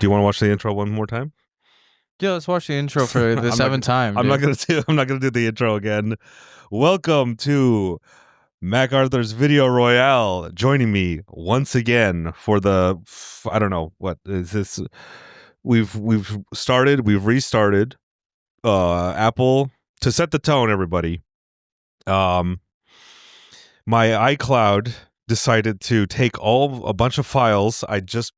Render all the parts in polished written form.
you want to watch the intro one more time? Yeah, let's watch the intro for the seventh time. I'm not gonna do the intro again. Welcome to MacArthur's Video Royale. Joining me once again for the I don't know what is this. We've restarted. Apple, to set the tone, everybody. My iCloud decided to take a bunch of files. I just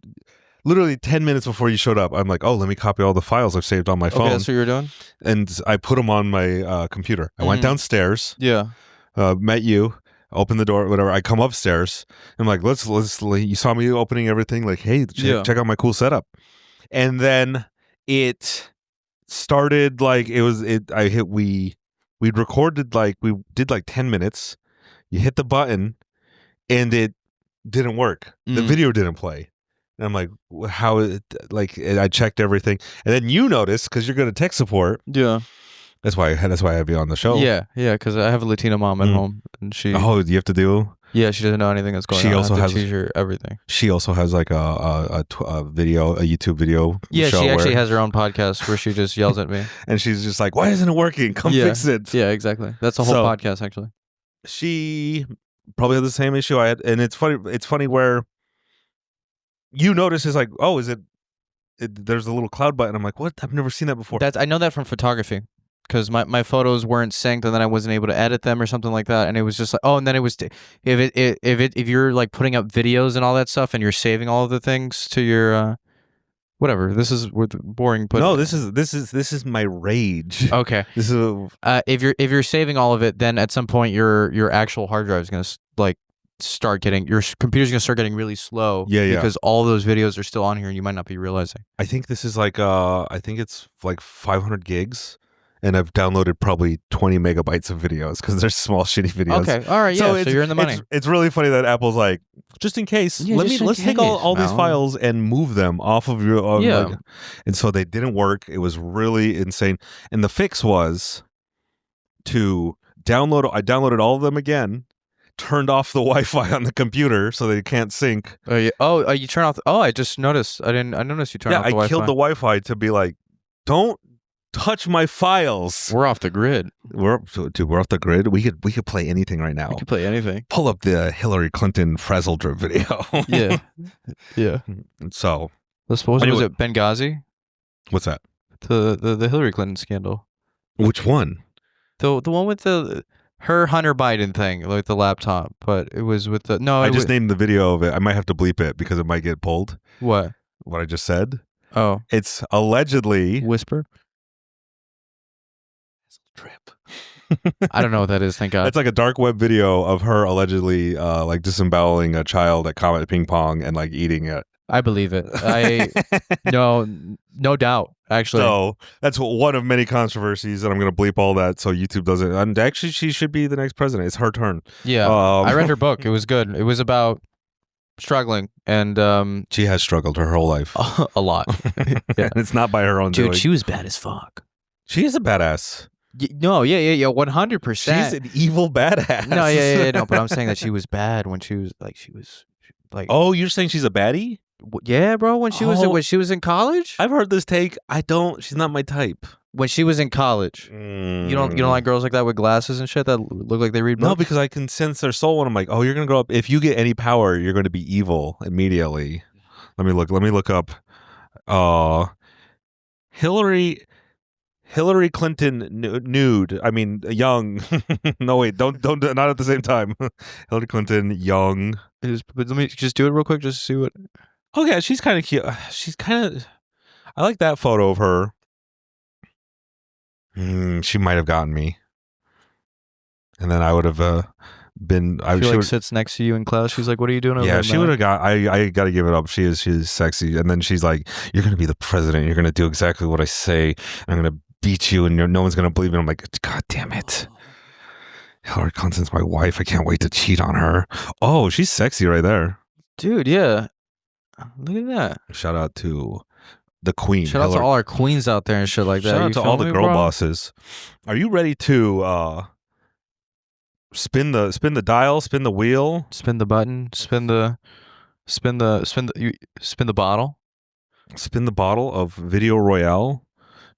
literally 10 minutes before you showed up, I'm like, oh, let me copy all the files I've saved on my phone. Okay, that's what you're doing? And I put them on my computer. I went downstairs. Yeah. Met you. Opened the door, whatever. I come upstairs. I'm like, let's. You saw me opening everything. Like, hey, check out my cool setup. And then it started like we'd recorded like we did like 10 minutes. You hit the button, and it didn't work. The video didn't play. And I'm like, how? I checked everything, and then you noticed because you're good at tech support. Yeah. That's why I have you on the show. Yeah, because I have a Latina mom at home, and she. Oh, you have to do. Yeah, she doesn't know anything that's going on. She also has teach her everything. She also has like a YouTube video. Yeah, show she actually has her own podcast where she just yells at me, and she's just like, "Why isn't it working? Come fix it." Yeah, exactly. That's the whole podcast actually. She probably had the same issue I had, and it's funny. It's funny where you notice is like, oh, is it? There's a little cloud button. I'm like, what? I've never seen that before. I know that from photography. Because my photos weren't synced, and then I wasn't able to edit them or something like that, and it was just like, oh, and then it was if you're like putting up videos and all that stuff, and you're saving all of the things to your whatever. This is boring, but no, this is my rage. Okay, this is if you're saving all of it, then at some point your actual hard drive is gonna like start getting your computer's gonna start getting really slow. Yeah, because all those videos are still on here, and you might not be realizing. I think this is like I think it's like 500 gigs. And I've downloaded probably 20 megabytes of videos because they're small, shitty videos. Okay, all right, yeah. So you're in the money. It's really funny that Apple's like, just in case, let's take all these files and move them off of your. And so they didn't work. It was really insane. And the fix was to download. I downloaded all of them again. Turned off the Wi-Fi on the computer so they can't sync. You turn off. I just noticed. I noticed you turned off the Wi-Fi. I killed the Wi-Fi to be like, don't touch my files. We're off the grid. We're off the grid. We could play anything right now. We could play anything. Pull up the Hillary Clinton frazzle drip video. Yeah. So was it Benghazi? What's that? The Hillary Clinton scandal. Which one? The one with her Hunter Biden thing, like the laptop, but it was with the I just named the video of it. I might have to bleep it because it might get pulled. What I just said? Oh, it's allegedly whisper. Trip. I don't know what that is. Thank God. It's like a dark web video of her allegedly like disemboweling a child at Comet Ping Pong and like eating it. I believe it. No doubt. Actually, so that's one of many controversies, and I'm going to bleep all that so YouTube doesn't. And actually, she should be the next president. It's her turn. Yeah, I read her book. It was good. It was about struggling, and she has struggled her whole life a lot. Yeah, and it's not by her own doing. She was bad as fuck. She is a badass. No, yeah, 100%. She's an evil badass. No, yeah, no. But I'm saying that she was bad when she was like. Oh, you're saying she's a baddie? Yeah, bro. When she was in college. I've heard this take. She's not my type. When she was in college, you don't like girls like that with glasses and shit that look like they read books? No, because I can sense their soul, and I'm like, oh, you're gonna grow up. If you get any power, you're going to be evil immediately. Let me look up. Hillary Clinton nude. I mean, young. No, wait, don't, not at the same time. Hillary Clinton, young. But let me just do it real quick, just to see what. Oh yeah, she's kind of cute. I like that photo of her. She might have gotten me, and then I would have been. She sits next to you in class. She's like, "What are you doing over there?" Yeah, she would have got. I got to give it up. She's sexy, and then she's like, "You're gonna be the president. You're gonna do exactly what I say. I'm gonna beat you, and no one's gonna believe it." I'm like, God damn it. Hillary Clinton's my wife. I can't wait to cheat on her. Oh, she's sexy right there. Dude, yeah. Look at that. Shout out to the queen. Shout out to all our queens out there and shit like that. Shout out to all the girl bosses. Are you ready to spin the dial, spin the wheel, spin the button, spin the bottle? spin the bottle of Video Royale.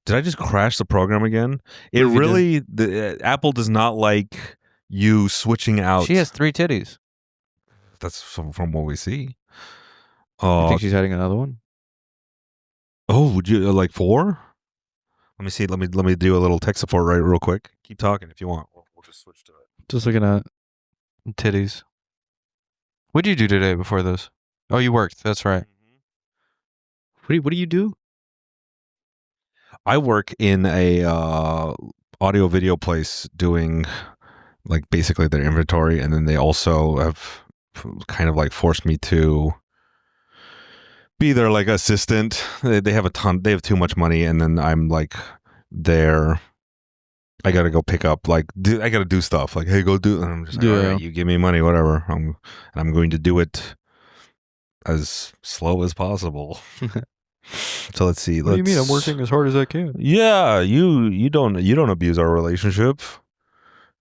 Did I just crash the program again? It What if you really, Apple does not like you switching out. She has 3 titties. That's from what we see. You think she's having another one? Oh, would you like 4? Let me see. Let me do a little tech support right real quick. Keep talking if you want. We'll just switch to it. Just looking at titties. What did you do today before this? Oh, you worked. That's right. What do you do? I work in a audio video place doing like basically their inventory, and then they also have kind of like forced me to be their like assistant. They have they have too much money, and then I'm like there. I gotta go pick up I gotta do stuff like, hey, go do. And I'm just like, all right, you give me money, whatever. I'm going to do it as slow as possible. So let's see. What do you mean? I'm working as hard as I can. Yeah, you don't abuse our relationship.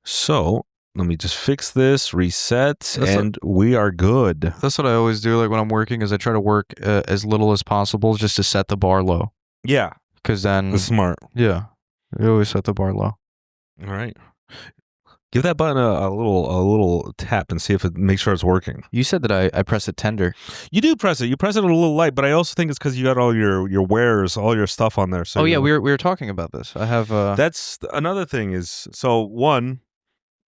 So let me just fix this, reset, and we are good. That's what I always do. Like when I'm working, is I try to work as little as possible, just to set the bar low. Yeah, because then that's smart. Yeah, I always set the bar low. All right. Give that button a little tap and see if it makes sure it's working. You said that I press it tender. You do press it. You press it a little light, but I also think it's because you got all your wares, all your stuff on there. So oh yeah, we were talking about this. I have. That's another thing is, so 1,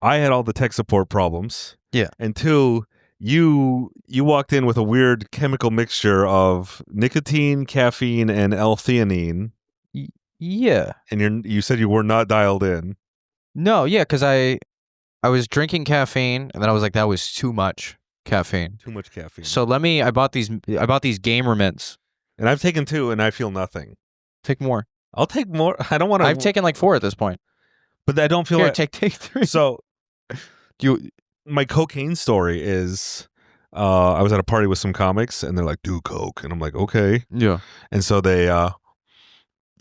I had all the tech support problems. Yeah. And 2, you walked in with a weird chemical mixture of nicotine, caffeine, and L-theanine. Yeah. And you said you were not dialed in. No, yeah, because I was drinking caffeine, and then I was like, that was too much caffeine. Too much caffeine. So I bought these gamer mints. And I've taken 2, and I feel nothing. Take more. I'll take more. I don't want to. I've taken like 4 at this point. But I don't feel Here, like. take 3. So, my cocaine story is, I was at a party with some comics, and they're like, do coke. And I'm like, okay. Yeah. And so they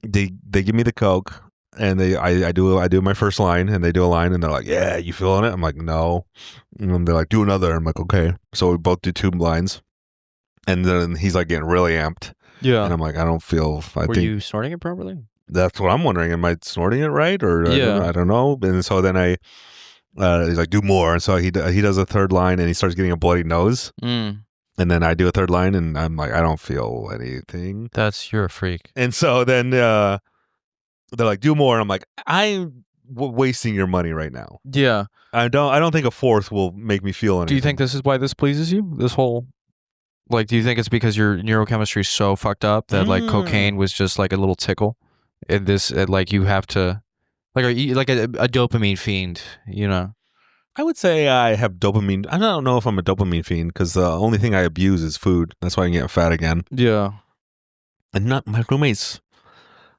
give me the coke. And I do my first line, and they do a line, and they're like, yeah, you feeling it? I'm like, no. And they're like, do another. I'm like, okay. So we both do 2 lines. And then he's like getting really amped. Yeah. And I'm like, I don't feel. Were you snorting it properly? That's what I'm wondering. Am I snorting it right? Or yeah. I don't know. And so then he's like, do more. And so he does a 3rd line, and he starts getting a bloody nose. Mm. And then I do a 3rd line, and I'm like, I don't feel anything. You're a freak. And so then they're like, do more. And I'm like, I'm wasting your money right now. Yeah. I don't think a 4th will make me feel anything. Do you think this is why this pleases you? This whole, like, do you think it's because your neurochemistry is so fucked up that like cocaine was just like a little tickle? And this, like, you have to, like, are you like a dopamine fiend? You know. I would say I have dopamine. I don't know if I'm a dopamine fiend because the only thing I abuse is food. That's why I'm getting fat again. Yeah. And not my roommates.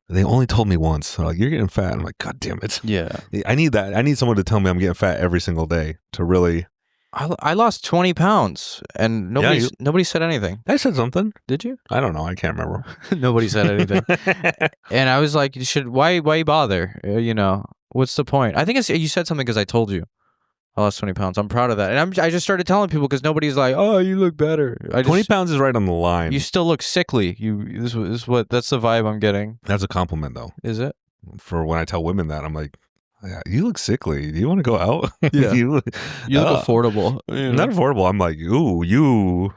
They only told me once. They're like, you're getting fat. I'm like, God damn it. Yeah. I need that. I need someone to tell me I'm getting fat every single day to really. I lost 20 pounds and nobody said anything. I said something. Did you? I don't know. I can't remember. Nobody said anything. And I was like, why bother? You know, what's the point? I think you said something because I told you. I lost 20 pounds. I'm proud of that. And I just started telling people because nobody's like, oh, you look better. 20 pounds is right on the line. You still look sickly. That's the vibe I'm getting. That's a compliment, though. Is it? For when I tell women that, I'm like, yeah, you look sickly. Do you want to go out? Yeah. you look affordable. You know? Not affordable. I'm like, ooh, you.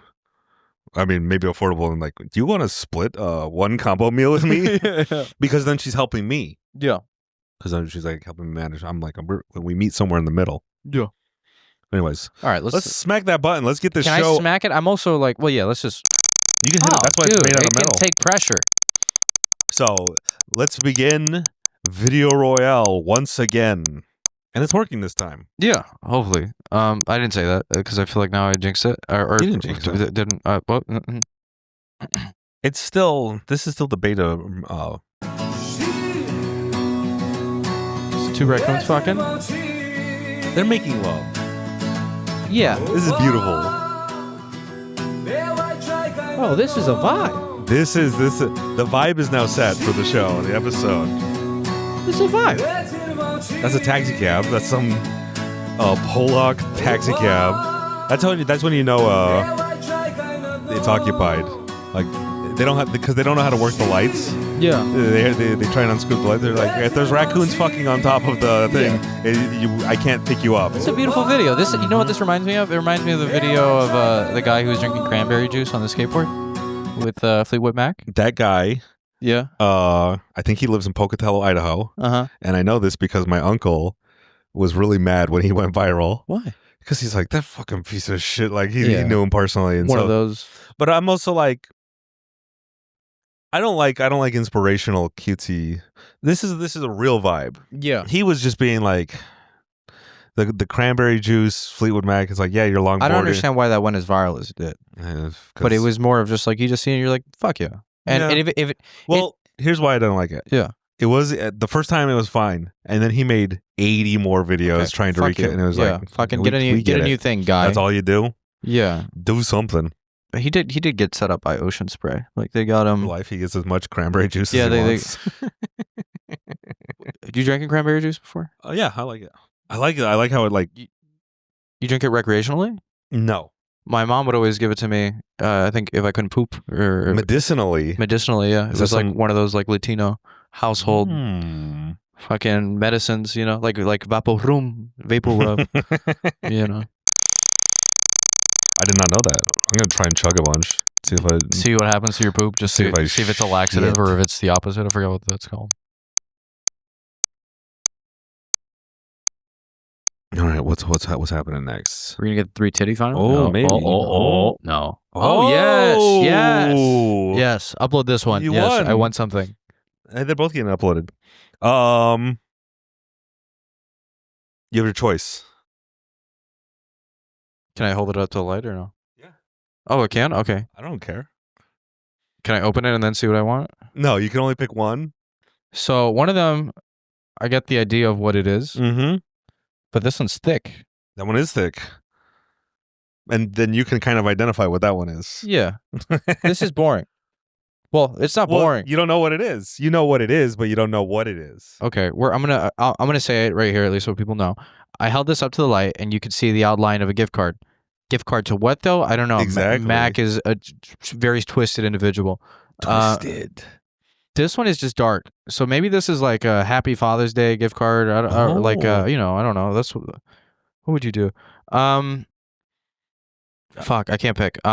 I mean, maybe affordable. And like, do you want to split one combo meal with me? Yeah. Because then she's helping me. Yeah. Because then she's like helping me manage. I'm like, we meet somewhere in the middle. Yeah. Anyways, all right, let's smack that button. Let's get this show. Can I smack it? I'm also like, well, yeah, let's just. You can hit it. That's why it's made out of metal. It can take pressure. So let's begin Video Royale once again, and it's working this time. Yeah, hopefully. I didn't say that because I feel like now I jinxed it. Or you didn't jinx it. Didn't. What? It's still. This is still the beta. It's 2 raccoons fucking. They're making love. Yeah. This is beautiful. Oh, this is a vibe. The vibe is now set for the show, the episode. This is a vibe. That's a taxi cab. That's some Pollock taxi cab. That's when you know it's occupied. Like They don't have because they don't know how to work the lights. Yeah. They try and unscrew the lights. They're like, if there's raccoons fucking on top of the thing, I can't pick you up. It's a beautiful video. This, you know what this reminds me of? It reminds me of the video of the guy who was drinking cranberry juice on the skateboard with Fleetwood Mac. That guy. Yeah. I think he lives in Pocatello, Idaho. And I know this because my uncle was really mad when he went viral. Why? Because he's like, that fucking piece of shit. Like he knew him personally. And One of those. But I'm also like, I don't like inspirational cutesy. This is a real vibe. Yeah. He was just being like the cranberry juice, Fleetwood Mac. It's like, yeah, you're longboarding. I don't understand why that went as viral as it did. But it was more of just like you just see it and you're like, fuck yeah. And if it here's why I don't like it. Yeah. It was the first time it was fine, and then he made 80 more videos trying to recreate, and it was like, fucking get a new thing, guy. That's all you do. Yeah, do something. He did get set up by Ocean Spray. Like they got him. Life, he gets as much cranberry juice as he wants. You drinking cranberry juice before? Oh yeah, I like it. I like it. I like how it like. You drink it recreationally? No. My mom would always give it to me. I think if I couldn't poop or medicinally, yeah. It was like one of those like Latino household fucking medicines, you know, like vapor rub, you know. I did not know that. I'm gonna try and chug a bunch. See what happens to your poop. Just see if it's a laxative or if it's the opposite. I forget what that's called. All right, what's happening next? We're gonna get the 3 titty final. Oh, maybe. No. Oh yes. Upload this one. You won. I won something. They're both getting uploaded. You have your choice. Can I hold it up to the light or no? Yeah. Oh, it can? Okay. I don't care. Can I open it and then see what I want? No, you can only pick one. So one of them, I get the idea of what it is. Mm-hmm. But this one's thick. That one is thick. And then you can kind of identify what that one is. Yeah. This is boring. Well, it's not boring. You don't know what it is. You know what it is, but you don't know what it is. Okay, I'm gonna say it right here, at least so people know. I held this up to the light, and you could see the outline of a gift card. Gift card to what though? I don't know. Exactly. Mac is a very twisted individual. Twisted. This one is just dark. So maybe this is like a Happy Father's Day gift card. Like you know, I don't know. That's what would you do? Fuck, I can't pick. Do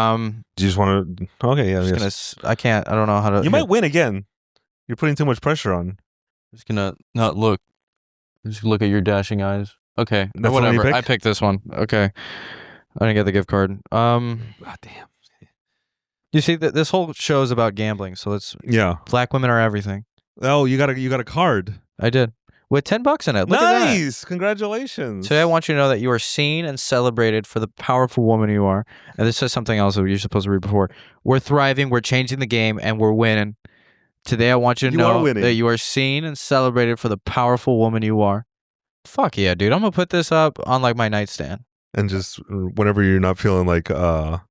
you just want to? Okay, yeah. I can't. I don't know how to. You might win again. You're putting too much pressure on. I'm just gonna not look. Just look at your dashing eyes. Okay, that's whatever. Pick? I picked this one. Okay, I didn't get the gift card. God damn. You see that this whole show is about gambling, so it's black women are everything. Oh, you got a card. I did. With $10 in it. Look nice. at that. Congratulations. Today I want you to know that you are seen and celebrated for the powerful woman you are. And this is something else that you're supposed to read before. We're thriving, we're changing the game, and we're winning. Today I want you to know that you are seen and celebrated for the powerful woman you are. Fuck yeah, dude. I'm going to put this up on like my nightstand. And just whenever you're not feeling like a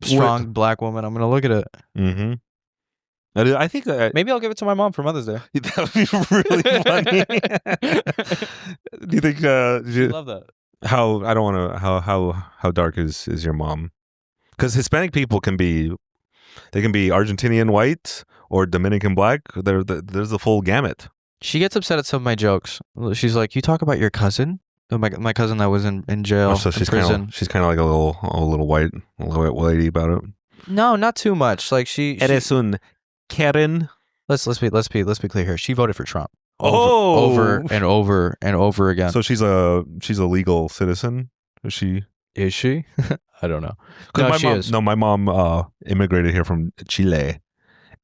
strong black woman, I'm going to look at it. Mm-hmm. I think maybe I'll give it to my mom for Mother's Day. That would be really funny. Do you think? I love that. How I don't want to. How dark is your mom? Because Hispanic people can be Argentinian white or Dominican black. There's the full gamut. She gets upset at some of my jokes. She's like, "You talk about your cousin." My cousin that was in jail. Oh, so she's kind of like a little white lady about it. No, not too much. Like Eres un Karen. Let's be clear here. She voted for Trump. Over and over and over again. So she's a legal citizen. Is she? I don't know. No, she is. No, my mom immigrated here from Chile.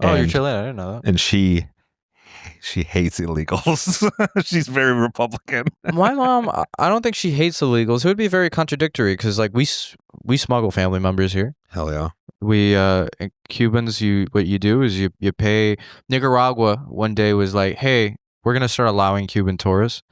Oh, you're Chilean. I didn't know that. And she hates illegals. She's very Republican. My mom, I don't think she hates illegals. It would be very contradictory because like we smuggle family members here. Hell yeah. We Cubans, what you do is you pay. Nicaragua one day was like, hey, we're gonna start allowing Cuban tourists.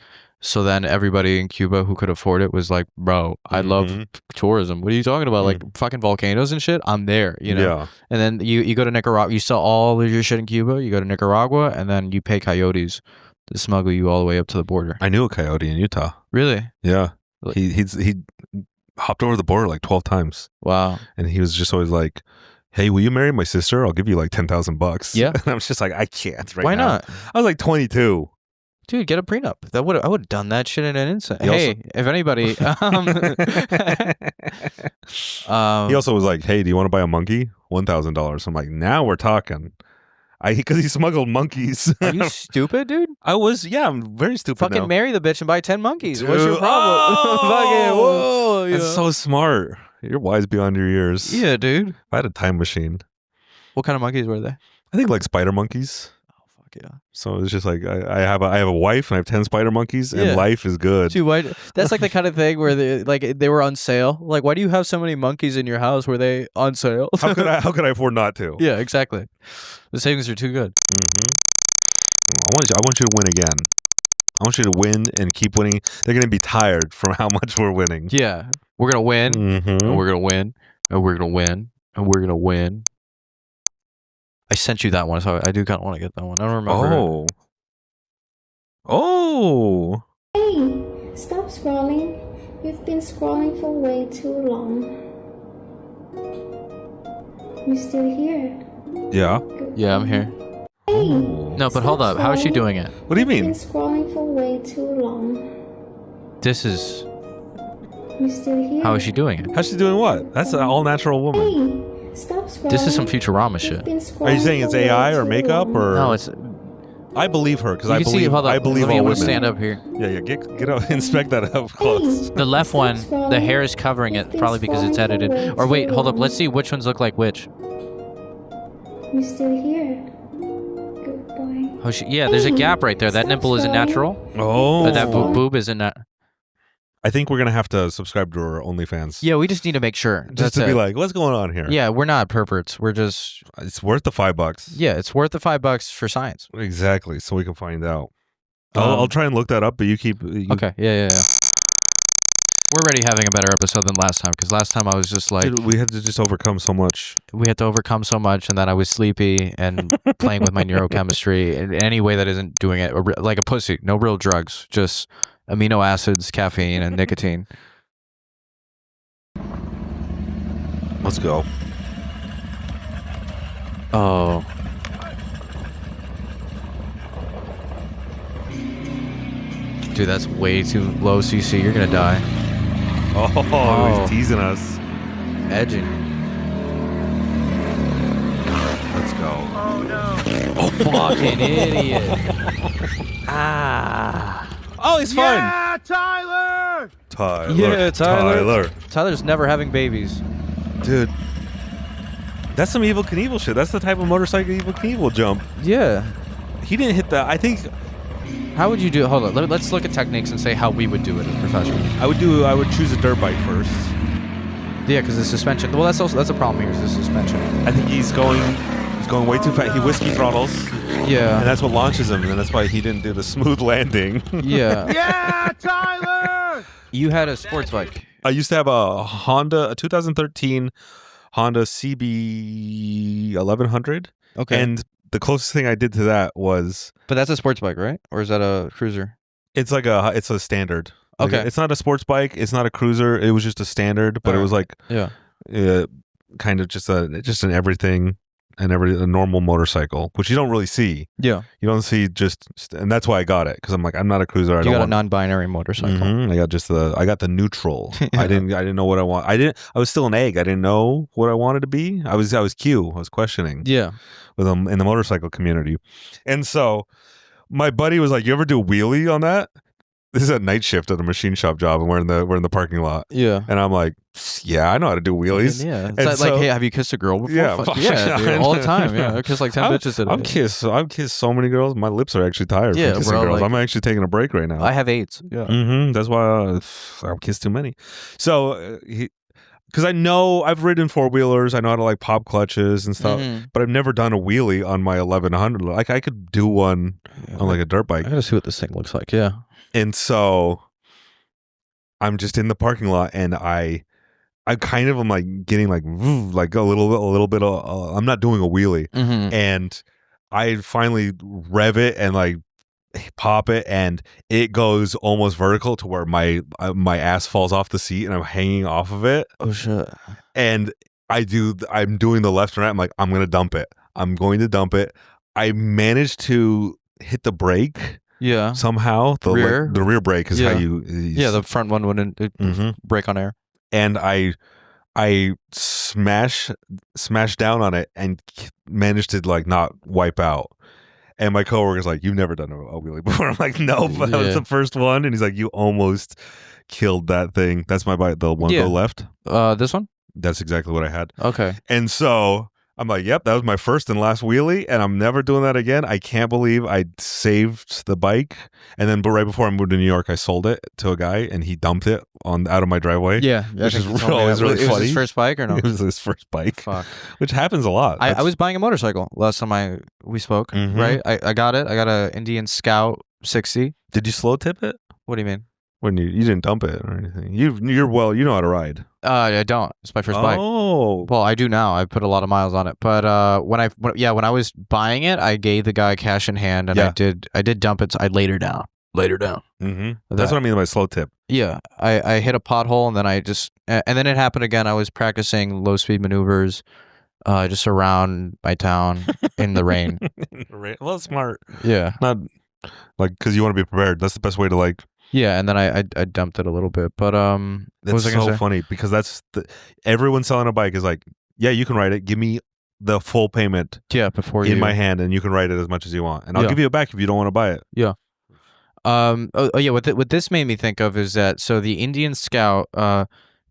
So then everybody in Cuba who could afford it was like, bro, I love tourism. What are you talking about? Like fucking volcanoes and shit? I'm there, you know? Yeah. And then you go to Nicaragua, you sell all of your shit in Cuba, you go to Nicaragua, and then you pay coyotes to smuggle you all the way up to the border. I knew a coyote in Utah. Really? Yeah. He hopped over the border like 12 times. Wow. And he was just always like, hey, will you marry my sister? I'll give you like $10,000. Yeah. And I was just like, I can't right Why now. not? I was like 22. Dude, get a prenup. I would have done that shit in an instant. He Hey, if anybody, He also was like, hey, do you want to buy a monkey? $1,000. I'm like, now we're talking. Because he smuggled monkeys. are you stupid, dude? I'm very stupid Fucking now. marry the bitch and buy 10 monkeys. Dude, What's your problem? Fucking whoa. That's so smart. You're wise beyond your years. Yeah, dude. If I had a time machine. What kind of monkeys were they? I think like spider monkeys. Oh, fuck yeah. So it's just like I have a wife and I have 10 spider monkeys and Yeah. life is good. Dude, why, that's like the kind of thing where they were on sale. Like, why do you have so many monkeys in your house? Were they on sale? How could I afford not to? Yeah, exactly. The savings are too good. I want you to win again. I want you to win and keep winning. They're going to be tired from how much we're winning. Yeah. We're going to win. Mm-hmm. And we're going to win. And we're going to win. And we're going to win. I sent you that one, so I do kind of want to get that one. I don't remember. Oh. Hey, stop scrolling. You've been scrolling for way too long. You still here? Yeah. Yeah, I'm here. Hey, No, but hold up. How is she doing it? What do you You've been mean? scrolling for way too long. This is... You still here? How is she doing it? How's she doing what? That's an all-natural woman. Hey, stop scrolling. This is some Futurama You've shit. been Are you saying scrolling it's for way AI or too makeup long. or? No, it's... I believe her because You I can see, believe hold up. I believe Let me all women. stand up here. Yeah, get up, inspect that up close. The left one, the hair is covering it, probably because it's edited. Or wait, hold up. Let's see which ones look like which. You still here? Good boy. Oh, yeah, there's a gap right there. That nipple isn't natural. Oh, That boob isn't that. I think we're gonna have to subscribe to her OnlyFans. Yeah, we just need to make sure. just That's to be it. like, what's going on here? Yeah, we're not perverts. We're just... It's worth the $5. Yeah, it's worth the $5 for science. Exactly, so we can find out. Um, I'll try and look that up, but you keep. Okay, yeah. We're already having a better episode than last time, because last time I was just like... Dude, we had to just overcome so much. We had to overcome so much, and then I was sleepy and playing with my neurochemistry in any way that isn't doing it like a pussy. No real drugs, just amino acids, caffeine, and nicotine. Let's go. Oh. Dude, that's way too low CC. You're gonna die. Oh, he's teasing us. Edging. Let's go. Oh, fucking idiot. Ah. Oh, he's fine. Yeah, Tyler! Tyler. Yeah, Tyler. Tyler. Tyler's never having babies. Dude. That's some Evel Knievel shit. That's the type of motorcycle Evel Knievel jump. Yeah. He didn't hit that. I think How would you do it? Hold on. Let's look at techniques and say how we would do it as professionals. I would choose a dirt bike first. Yeah, because the suspension. Well, that's a problem here. Is the suspension? I think he's going way too fast. He whiskey throttles, Yeah. and that's what launches him. And that's why he didn't do the smooth landing. Yeah. Yeah, Tyler! You had a sports bike. I used to have a 2013 Honda CB 1100. Okay. And the closest thing I did to that was But that's a sports bike, right? Or is that a cruiser? it's a standard. Like, Okay. it's not a sports bike. It's not a cruiser. It was just a standard, but it was like Yeah. kind of just an everything and a normal motorcycle, which you don't really see. Yeah. You don't see and that's why I got it because I'm like I'm not a cruiser. I You don't got a want. non-binary motorcycle. Mhm. I got the neutral. I didn't know what I want. I was still an egg. I didn't know what I wanted to be. I was Q. I was questioning. Yeah. With them in the motorcycle community, and so my buddy was like, "You ever do a wheelie on that?" This is a night shift at a machine shop job, and we're in the parking lot, Yeah. and I'm like, "Yeah, I know how to do wheelies." Yeah. And It's like, so- hey, have you kissed a girl before? Yeah, Fuck fuck yeah, yeah. dude, all the time. Yeah. I kissed like 10 bitches today. I've kissed so many girls. My lips are actually tired Yeah, from kissing bro, girls. like- I'm actually taking a break right now. I have AIDS. Yeah. That's why I've kissed too many. So because I know I've ridden four wheelers, I know how to like pop clutches and stuff, Mhm. but I've never done a wheelie on my 1100. Like I could do one on like a dirt bike, I gotta see what this thing looks like. Yeah. and so I'm just in the parking lot, and I kind of am like getting like a little bit of I'm not doing a wheelie, Mm-hmm. and I finally rev it and like pop it, and it goes almost vertical to where my ass falls off the seat and I'm hanging off of it, Oh shit. and I'm doing the left and right. I'm like, I'm going to dump it. I'm going to dump it. I managed to hit the brake. Yeah. Somehow. The rear brake is how you. Yeah, the front one wouldn't brake on air. And I smash down on it and managed to like not wipe out. And my coworker's like, "You've never done a wheelie before." I'm like, "No, but that was the first one." And he's like, "You almost killed that thing." That's my bike. The one go left. This one. That's exactly what I had. Okay. And so I'm like, "Yep, that was my first and last wheelie, and I'm never doing that again." I can't believe I saved the bike. And then, but right before I moved to New York, I sold it to a guy, and he dumped it out of my driveway. Yeah, which is always really funny. It was his first bike or no? It was his first bike. Fuck. Which happens a lot. I was buying a motorcycle last time we spoke. Right? I got it. I got a Indian Scout 60. Did you slow tip it? What do you mean? When you didn't dump it or anything? You know how to ride. I don't. It's my first bike. Oh. Well, I do now. I put a lot of miles on it. But when I was buying it, I gave the guy cash in hand, and I did dump it. So I laid her down. Mm-hmm. That's what I mean by slow tip. Yeah, I hit a pothole, and then and then it happened again. I was practicing low speed maneuvers, just around my town in the rain. Well, that's smart. Yeah, not like because you want to be prepared. That's the best way to like. Yeah, and then I dumped it a little bit, but that's so funny because everyone selling a bike is like, yeah, you can ride it. Give me the full payment. Yeah, before my hand, and you can ride it as much as you want, and I'll give you it back if you don't want to buy it. Yeah. What this made me think of is that the Indian Scout,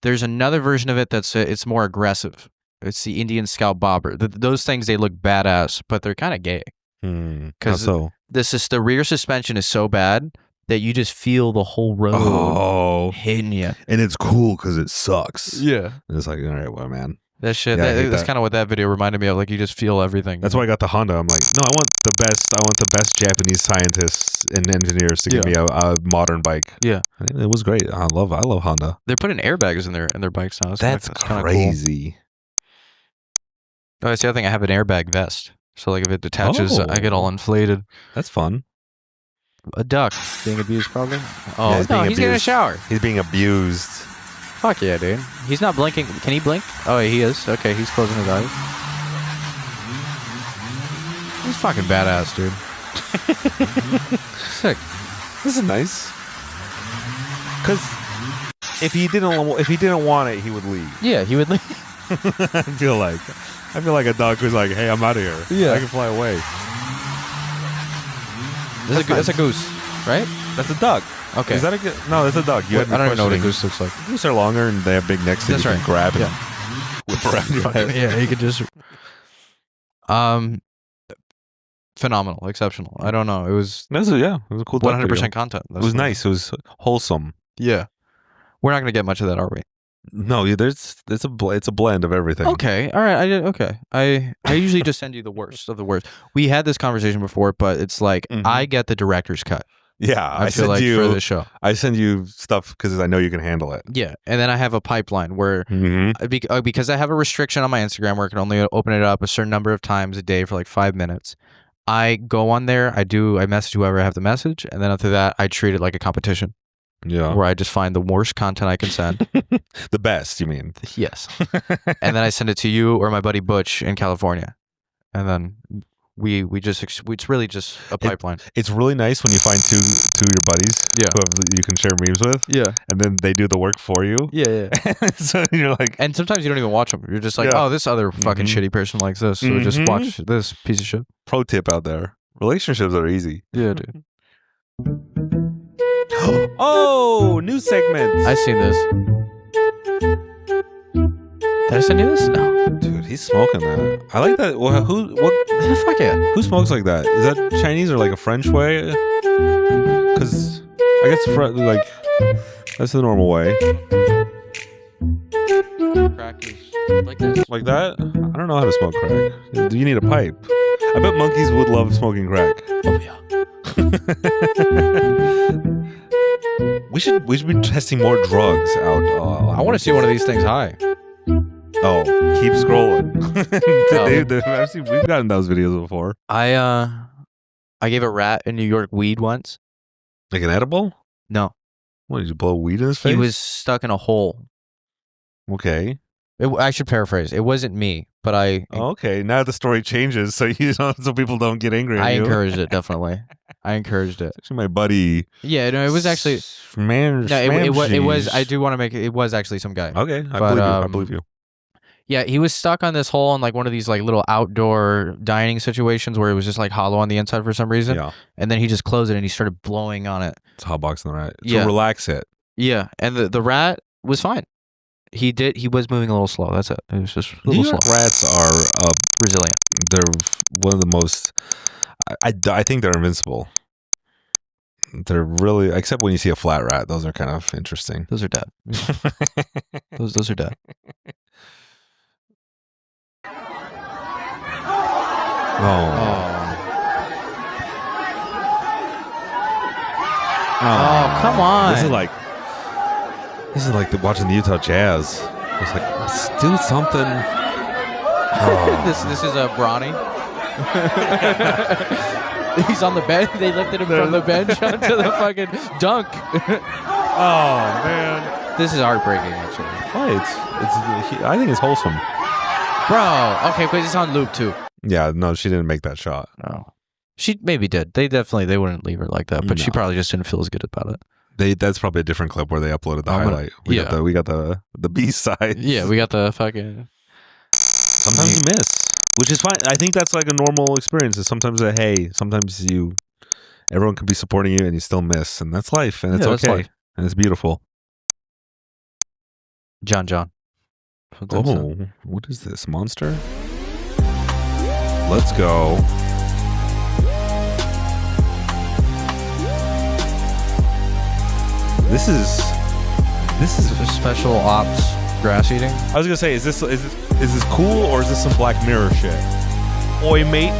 there's another version of it that's it's more aggressive. It's the Indian Scout Bobber. Those things, they look badass, but they're kind of gay. Because the rear suspension is so bad that you just feel the whole road hitting you. And it's cool because it sucks. Yeah. And it's like, all right, well, man. That shit, that's kind of what that video reminded me of. Like, you just feel everything. That's why I got the Honda. I'm like, no, I want the best Japanese scientists and engineers to give me a modern bike. Yeah. And it was great. I love Honda. They're putting airbags in their bikes now. That's crazy. Cool. Oh, see, I think I have an airbag vest. So, like, if it detaches, I get all inflated. That's fun. A duck being abused, probably. Oh, yeah, he's getting a shower. He's being abused. Fuck yeah, dude. He's not blinking. Can he blink? Oh, he is. Okay, he's closing his eyes. He's fucking badass, dude. Sick. This is nice. Because if he didn't want it, he would leave. Yeah, he would leave. I feel like a dog who's like, hey, I'm out of here. Yeah, I can fly away. That's a goose, right? That's a duck. Okay. Is that a no? That's a duck. I don't even know what a goose looks like. Goose are longer and they have big necks. That's right. You can grab and whip around your head. Yeah, you could just. Phenomenal, exceptional. I don't know. It was. It was a cool. 100% content. It was nice. It was wholesome. Yeah. We're not gonna get much of that, are we? No, it's a blend of everything. Okay, all right. I usually just send you the worst of the worst. We had this conversation before, but it's like I get the director's cut. Yeah, I feel like for the show, I send you stuff because I know you can handle it. Yeah, and then I have a pipeline where because I have a restriction on my Instagram where I can only open it up a certain number of times a day for like 5 minutes. I go on there, I message whoever I have to message, and then after that, I treat it like a competition. Yeah. Where I just find the worst content I can send. The best, you mean? Yes. And then I send it to you or my buddy Butch in California. And then we just it's really just a pipeline. It's really nice when you find two of your buddies who you can share memes with. Yeah. And then they do the work for you. Yeah. So you're like, and sometimes you don't even watch them. You're just like, oh, this other fucking shitty person likes this. So just watch this piece of shit. Pro tip out there. Relationships are easy. Yeah, dude. Oh, new segment. I seen this. Did I send you this? No. Dude, he's smoking that. I like that. Well, what? Fuck yeah. Who smokes like that? Is that Chinese or like a French way? Because I guess like that's the normal way. Crack is like this. Like that? I don't know how to smoke crack. Do you need a pipe? I bet monkeys would love smoking crack. Oh yeah. We should be testing more drugs out. I want to see one of these things high. Oh, keep scrolling. We've gotten those videos before. I gave a rat in New York weed once. Like an edible? No. What, did you blow weed in his face? He was stuck in a hole. Okay. I should paraphrase. It wasn't me, but I Okay, now the story changes, so so people don't get angry at you. encouraged it, definitely. I encouraged it. Actually, my buddy. Yeah, no, it was actually it was. I do want to make it. It was actually some guy. Okay, I believe you. Yeah, he was stuck on this hole in like one of these like little outdoor dining situations where it was just like hollow on the inside for some reason. Yeah, and then he just closed it and he started blowing on it. it's hotboxing the rat. Yeah. To relax it. Yeah, and the rat was fine. He was moving a little slow. That's it. It was just a little New York slow. rats are Resilient. they're one of the most. I think they're invincible. They're really, except when you see a flat rat, those are kind of interesting. Those are dead. those are dead. Oh, come on. This is like watching the Utah Jazz. It's like, do something. Oh. This is a Bronny. He's on the bench. They lifted him from the bench onto the fucking dunk. Oh man, this is heartbreaking. Actually, I think it's wholesome, bro. Okay, but it's on loop too. Yeah, no, she didn't make that shot. No, she maybe did. They wouldn't leave her like that, but she probably just didn't feel as good about it. That's probably a different clip where they uploaded the highlight. We got the B side. Yeah, we got the fucking. Sometimes you miss, which is fine. I think that's like a normal experience. Is sometimes sometimes everyone could be supporting you and you still miss, and that's life, and it's okay, life. And it's beautiful. John. Oh, what is this monster? Let's go. This is a special ops grass eating. I was gonna say, is this cool or is this some Black Mirror shit? Oi, mate,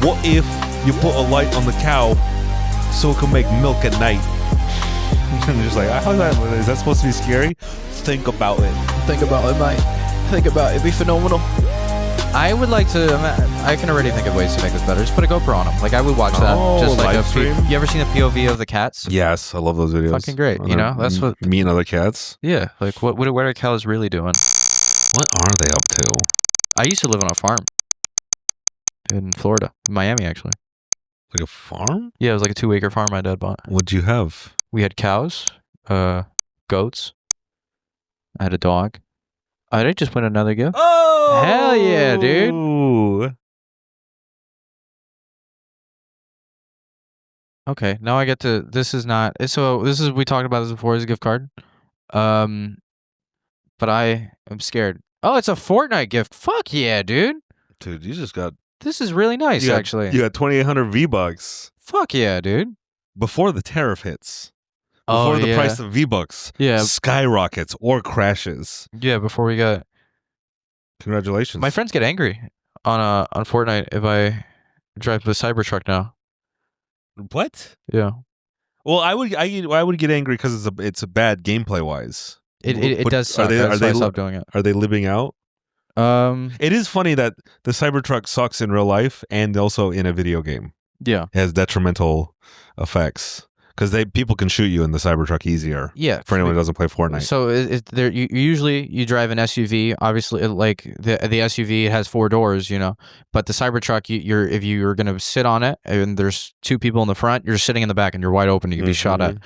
what if you put a light on the cow so it can make milk at night? And just like, is that supposed to be scary? Think about it. Think about it, mate. Think about it. It'd be phenomenal. I would like to. I can already think of ways to make this better. Just put a GoPro on them. Like I would watch that. Just like live stream? You ever seen the POV of the cats? Yes, I love those videos. Fucking great. You know, that's what. Meeting other cats. Yeah, like what are cows really doing? What are they up to? I used to live on a farm in Florida, Miami actually. Like a farm? Yeah, it was like a 2-acre farm my dad bought. What'd you have? We had cows, goats. I had a dog. Oh, did I just win another gift? Oh! Hell yeah, dude. Okay, now I get to. This is not. So this is. We talked about this before. It's a gift card. But I am scared. Oh, it's a Fortnite gift. Fuck yeah, dude. Dude, you just got. This is really nice, actually. You got 2,800 V-Bucks. Fuck yeah, dude. Before the tariff hits. Before the price of V-Bucks skyrockets or crashes. Yeah, before we got. Congratulations. My friends get angry on Fortnite if I drive the Cybertruck now. What? Yeah. Well, I would get angry because it's a bad gameplay wise. It does suck. That's why I stopped doing it. Are they living out? It is funny that the Cybertruck sucks in real life and also in a video game. Yeah. It has detrimental effects. Because people can shoot you in the Cybertruck easier. Yeah. For anyone who doesn't play Fortnite. So usually you drive an SUV. Obviously, like the SUV has 4 doors, you know. But the Cybertruck, if you're gonna sit on it and there's 2 people in the front, you're sitting in the back and you're wide open. You can be shot at.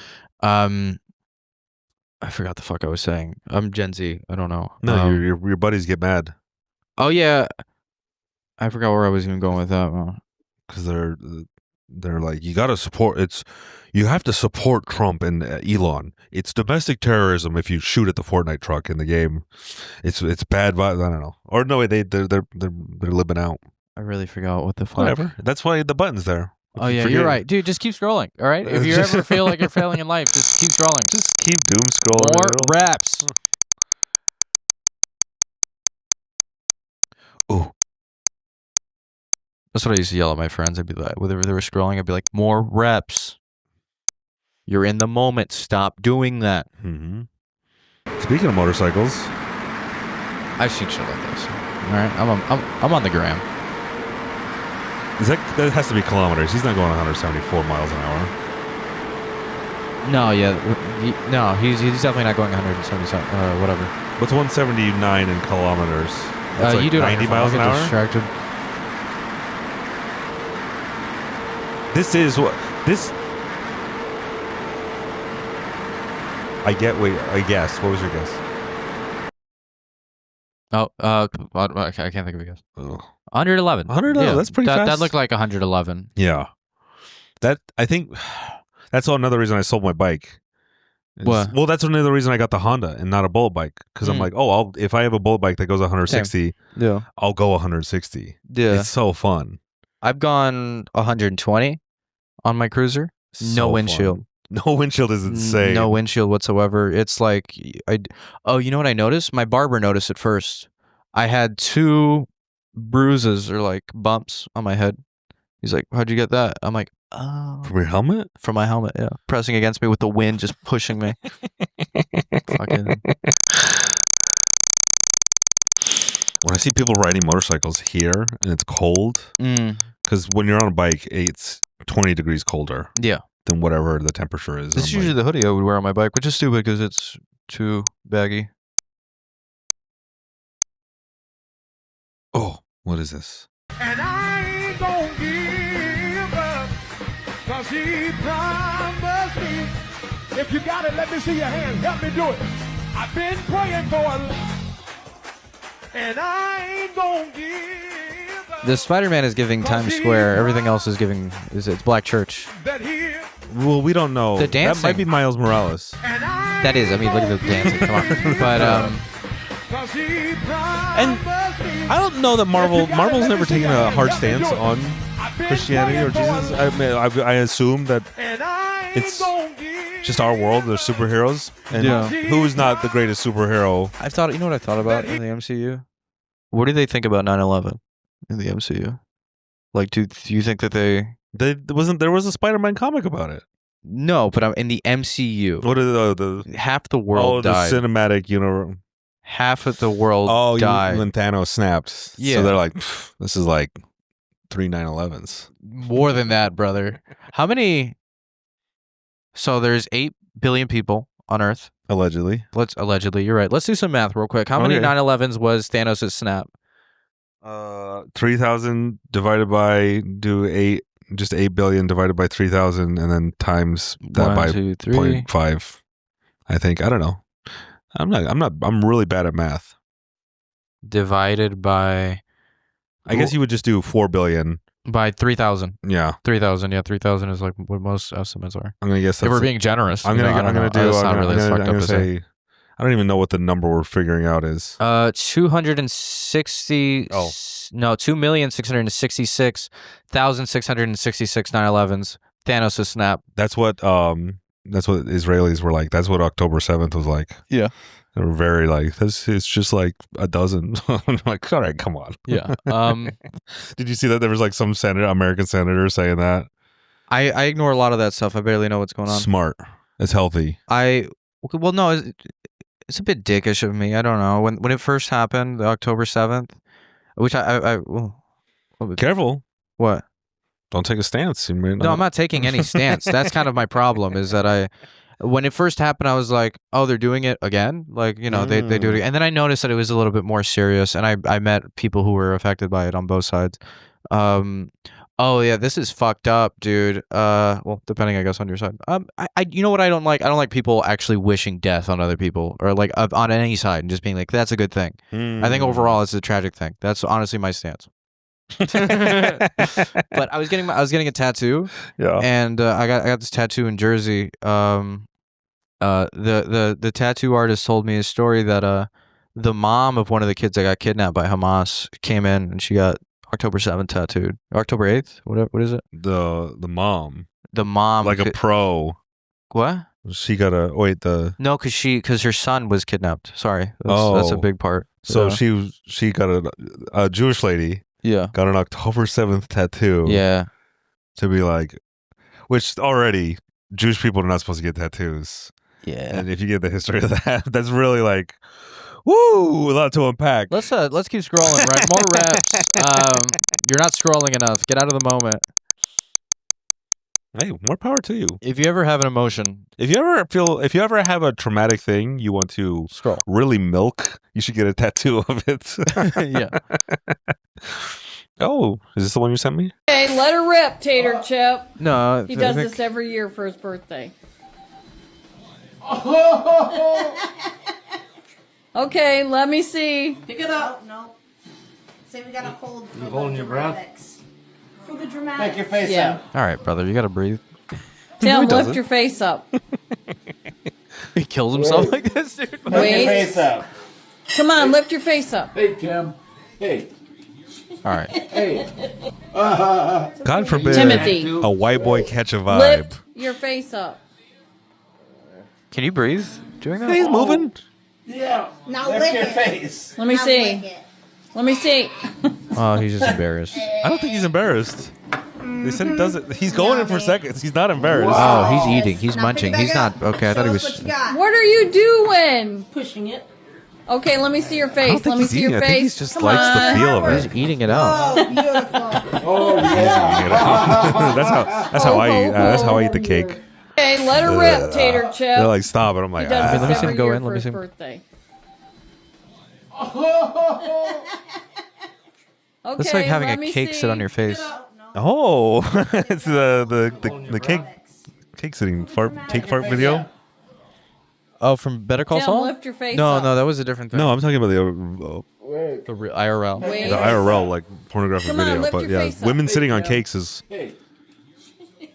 I forgot the fuck I was saying. I'm Gen Z. I don't know. No, your buddies get mad. Oh yeah. I forgot where I was even going with that. Because they're like, you gotta support. You have to support Trump and Elon. It's domestic terrorism if you shoot at the Fortnite truck in the game. It's bad vibes. I don't know. Or no way, they're living out. I really forgot what the fuck. Whatever. That's why the button's there. Oh yeah, you're right, dude. Just keep scrolling. All right. If you ever feel like you're failing in life, just keep scrolling. Just keep doom scrolling. More raps. Ooh. That's what I used to yell at my friends. I'd be like, whenever they were scrolling, I'd be like, more reps. You're in the moment. Stop doing that. Mm-hmm. Speaking of motorcycles, I've seen shit like this. All right, I'm on the gram. That has to be kilometers. He's not going 174 miles an hour. No, yeah, no, he's definitely not going 177. Whatever. What's 179 in kilometers? That's like you do 90 miles an hour. Distracted. This is what this. I get. Wait, I guess. What was your guess? Oh, I can't think of a guess. Oh. 111. 111. Yeah, That's pretty fast. That looked like 111. Yeah. That I think that's another reason I sold my bike. What? Well, that's another reason I got the Honda and not a bullet bike because I'm like, oh, if I have a bullet bike that goes 160, I'll go 160. Yeah, it's so fun. I've gone 120 on my cruiser. No windshield. Fun. No windshield is insane. No windshield whatsoever. It's like oh, you know what I noticed? My barber noticed it first. I had 2 bruises or like bumps on my head. He's like, "How'd you get that?" I'm like, "Oh, from your helmet? From my helmet, yeah. Pressing against me with the wind just pushing me." Fucking. When I see people riding motorcycles here and it's cold, because when you're on a bike, it's 20 degrees colder. Yeah. Than whatever the temperature is. This is usually the hoodie I would wear on my bike, which is stupid because it's too baggy. Oh, what is this? And I ain't gonna give up, 'cause he promised me. If you got it, let me see your hand. Help me do it. I've been praying for it, and I ain't gonna give up. The Spider-Man is giving Times Square. Everything else is giving. It's Black Church. Well, we don't know. The dancing. That might be Miles Morales. That is. I mean, look at the dancing. Come on. But and I don't know that Marvel's never taken a hard stance on Christianity or Jesus. I mean, I assume that it's just our world. They're superheroes, and who's not the greatest superhero? You know what I thought about in the MCU? What do they think about 9/11 in the MCU? Like, do you think that there was a Spider-Man comic about it? No, but I'm in the MCU. What are the half the world died. The cinematic universe. Half of the world died when Thanos snapped. Yeah, so they're like, this is like 3 9/11s. More than that, brother. How many? So there's 8 billion people on Earth. Allegedly. Allegedly, you're right. Let's do some math real quick. How many 9/11s was Thanos' snap? 3,000 divided by just 8 billion divided by 3,000 and then times that 1, by 2, 3. 0.5. I think. I don't know. I'm really bad at math. Divided by I guess you would just do 4 billion by 3,000. Yeah. 3,000. Yeah, 3,000 is like what most estimates are. I'm going to guess if we're being generous. I'm going to say I don't even know what the number we're figuring out is. 260 No, 2,666,666 9/11s. Thanos' snap. That's what Israelis were like. That's what October 7th was like. Yeah. They were very like, this is just like a dozen. I'm like, all right, come on. Yeah. Did you see that there was like some American senator saying that? I ignore a lot of that stuff. I barely know what's going on. Smart. It's healthy. Well, no, it's a bit dickish of me. I don't know. When it first happened, the October 7th, which Careful. What? Don't take a stance. No, I'm not taking any stance. That's kind of my problem is that when it first happened, I was like, oh, they're doing it again? Like, they do it again. And then I noticed that it was a little bit more serious, and I met people who were affected by it on both sides. Oh, yeah, this is fucked up, dude. Well, depending, I guess, on your side. You know what I don't like? I don't like people actually wishing death on other people or, like, on any side and just being like, that's a good thing. I think overall it's a tragic thing. That's honestly my stance. But I was getting a tattoo. Yeah. And I got this tattoo in Jersey. The tattoo artist told me a story that the mom of one of the kids that got kidnapped by Hamas came in and she got October 7th tattooed. October 8th? What is it? The mom. The mom. Like a pro. What? She got No, because her son was kidnapped. Sorry. That's a big part. So she got a Jewish lady. Yeah. Got an October 7th tattoo. Yeah. To be like, which already Jewish people are not supposed to get tattoos. Yeah. And if you get the history of that, that's really like, woo, a lot to unpack. Let's keep scrolling, right? More reps. You're not scrolling enough. Get out of the moment. Hey, more power to you. If you ever have an emotion, If you ever have a traumatic thing you want to scroll. really milk, you should get a tattoo of it. Yeah. Oh, is this the one you sent me? Okay, let her rip, Tater Chip. No, He does this every year for his birthday. Okay, let me see. Pick it up. No. Say we gotta hold. You holding your breath? For the dramatics. Take your face Yeah. out. All right, brother, you gotta breathe. Tim, doesn't. lift your face up. He kills himself like this, dude. Take your Wait. face out. Come on, lift your face up. Hey, Tim. Hey. All right. Hey. God forbid Timothy. a white boy catch a vibe. Lift your face up. Can you breathe doing that? He's moving. Yeah. Now Lift lick your it. face. Let me Now see. lick it. Let me see. Oh, he's just embarrassed. I don't think he's embarrassed. They said he does it. He's going in for seconds. He's not embarrassed. Oh, he's eating. He's Now munching. pick it He's back not. up. Okay, I thought he Show was. us what you got. What are you doing? Pushing it. Okay, let me see your I face. don't think Let me he's see eating. your I face. think he just Come likes on. the feel of He's it. eating it out. Oh, beautiful. Oh, yeah. That's how I eat. That's how I eat the cake. Okay, let her rip, Tater Chip. They're like, stop, and I'm He like, does let me this see him every go year in, let for me his see him. birthday. Okay, It's like having let a me cake see. sit on your face. oh, it's the cake sitting cake fart video. Oh, from Better Call Tim, Saul? lift your face No, up. no, that was a different thing. No, I'm talking about The real IRL. Wait. the IRL like pornographic Come on, video. lift But your yeah, face up. women sitting on Hey, cakes is Hey.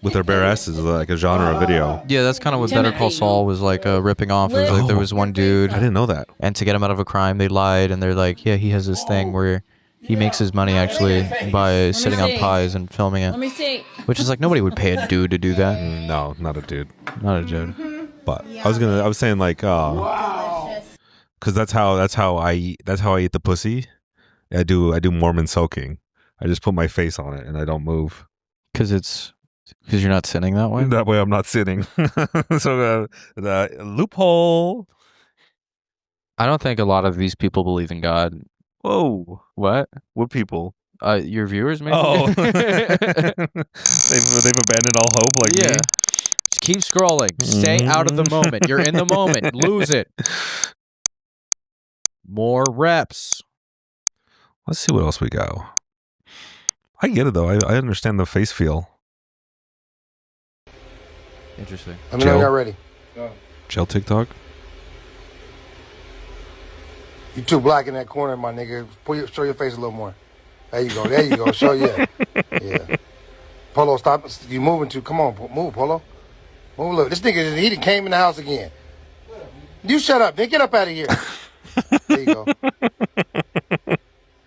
with their bare asses is like a genre of video. Yeah, that's kind of what Better Call Timothy. Saul was like ripping off. It was like there was one dude, I didn't know that. and to get him out of a crime, they lied, and they're like, yeah, he has this thing where he makes his money actually by sitting on see. pies and filming Let it, me see. which is like nobody would pay a dude to do that. No, not a dude. Not a dude. But I was saying like, because that's how I eat the pussy. I do Mormon soaking. I just put my face on it and I don't move. Because you're not sitting that way. That way I'm not sitting. So the loophole. I don't think a lot of these people believe in God. Whoa, What? what people? Your viewers, maybe? Oh, they've abandoned all hope, like yeah. me. Just keep scrolling. Stay out of the moment. You're in the moment. Lose it. More reps. Let's see what else we got. I get it though. I understand the face feel. Interesting. Let me know Joe? y'all ready. Gel TikTok. You too black in that corner, my nigga. Show your face a little more. There you go. There you go. Show yeah. Yeah. Polo, stop. You moving too. Come on, move, Polo. Move. Look, this nigga, he done came in the house again. You shut up, nigga. Get up out of here. There you go.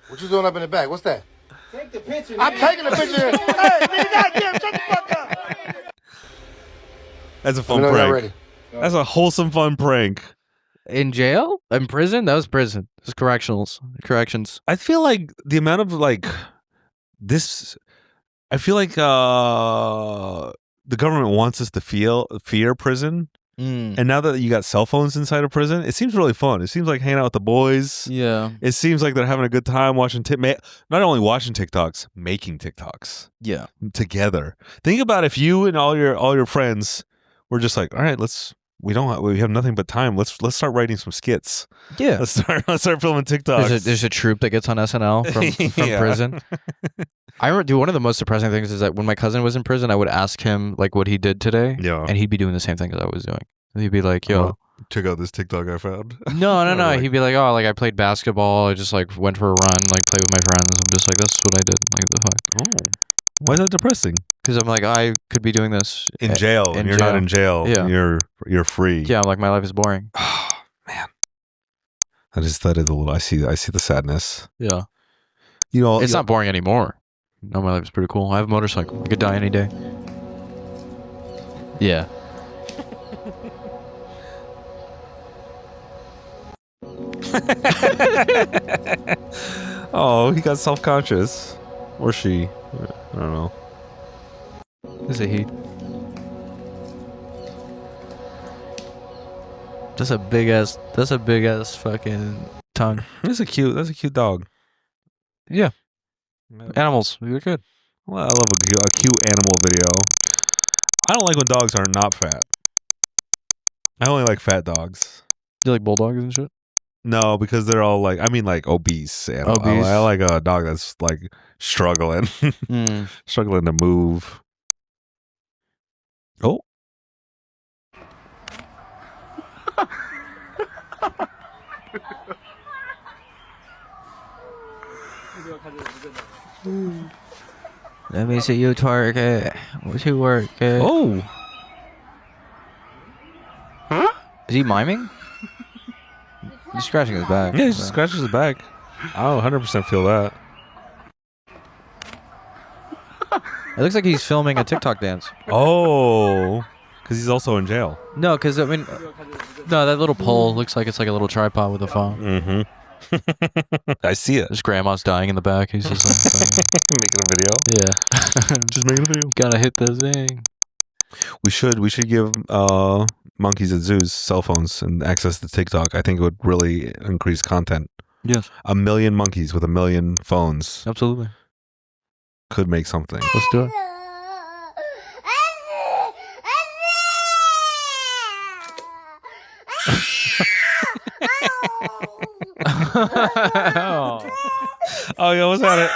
What you doing up in the back? What's that? Take the picture. I'm taking a picture. Hey, nigga, goddamn, shut the fuck up. That's a Let fun me know y'all prank. ready. That's a wholesome fun prank. In jail? In prison? That was prison. It was corrections. I feel like the amount of like this. I feel like the government wants us to fear prison, and now that you got cell phones inside of prison, it seems really fun. It seems like hanging out with the boys. Yeah. It seems like they're having a good time watching not only watching TikToks, making TikToks Yeah. together. Think about if you and all your friends were just like, all right, we have nothing but time. Let's start writing some skits. Yeah. Let's start filming TikToks. There's a troop that gets on SNL from Yeah. prison. I remember one of the most surprising things is that when my cousin was in prison, I would ask him like what he did today, Yeah. and he'd be doing the same thing as I was doing. He'd be like, "Yo, check out this TikTok I found." no." Like- He'd be like, "Oh, like I played basketball. I just like went for a run, like played with my friends." I'm just like, "That's what I did." Like the fuck? Oh. Why is that depressing? Because I'm like, I could be doing this In jail. in You're jail. not in jail. Yeah. You're free. Yeah, I'm like my life is boring. Man. That is a little I see the sadness. Yeah, You know, it's not boring anymore. No, my life is pretty cool. I have a motorcycle. I could die any day. Yeah. Oh, he got self-conscious. Or she. I don't know. Is it he? That's a big ass fucking tongue. That's a cute dog. Yeah. Animals. You're good. Well, I love a cute animal video. I don't like when dogs are not fat. I only like fat dogs. Do you like bulldogs and shit? No, because they're all like, I mean, like obese. Obese. I like a dog that's like struggling, struggling to move. Oh. Let me see you twerk it. What you work it? Oh. Huh? Is he miming? He's scratching his back. Yeah, he just scratches his back. I don't 100% feel that. It looks like he's filming a TikTok dance. Oh. Because he's also in jail. No, because I mean, no, that little pole looks like it's like a little tripod with a phone. Mm-hmm. I see it. His grandma's dying in the back. He's just like, making a video. yeah, Just making a video. Gotta hit the thing. We should give monkeys at zoos cell phones and access to TikTok. I think it would really increase content. Yes, 1 million monkeys with 1 million phones absolutely. could make something. Let's do it. Oh, you almost had it.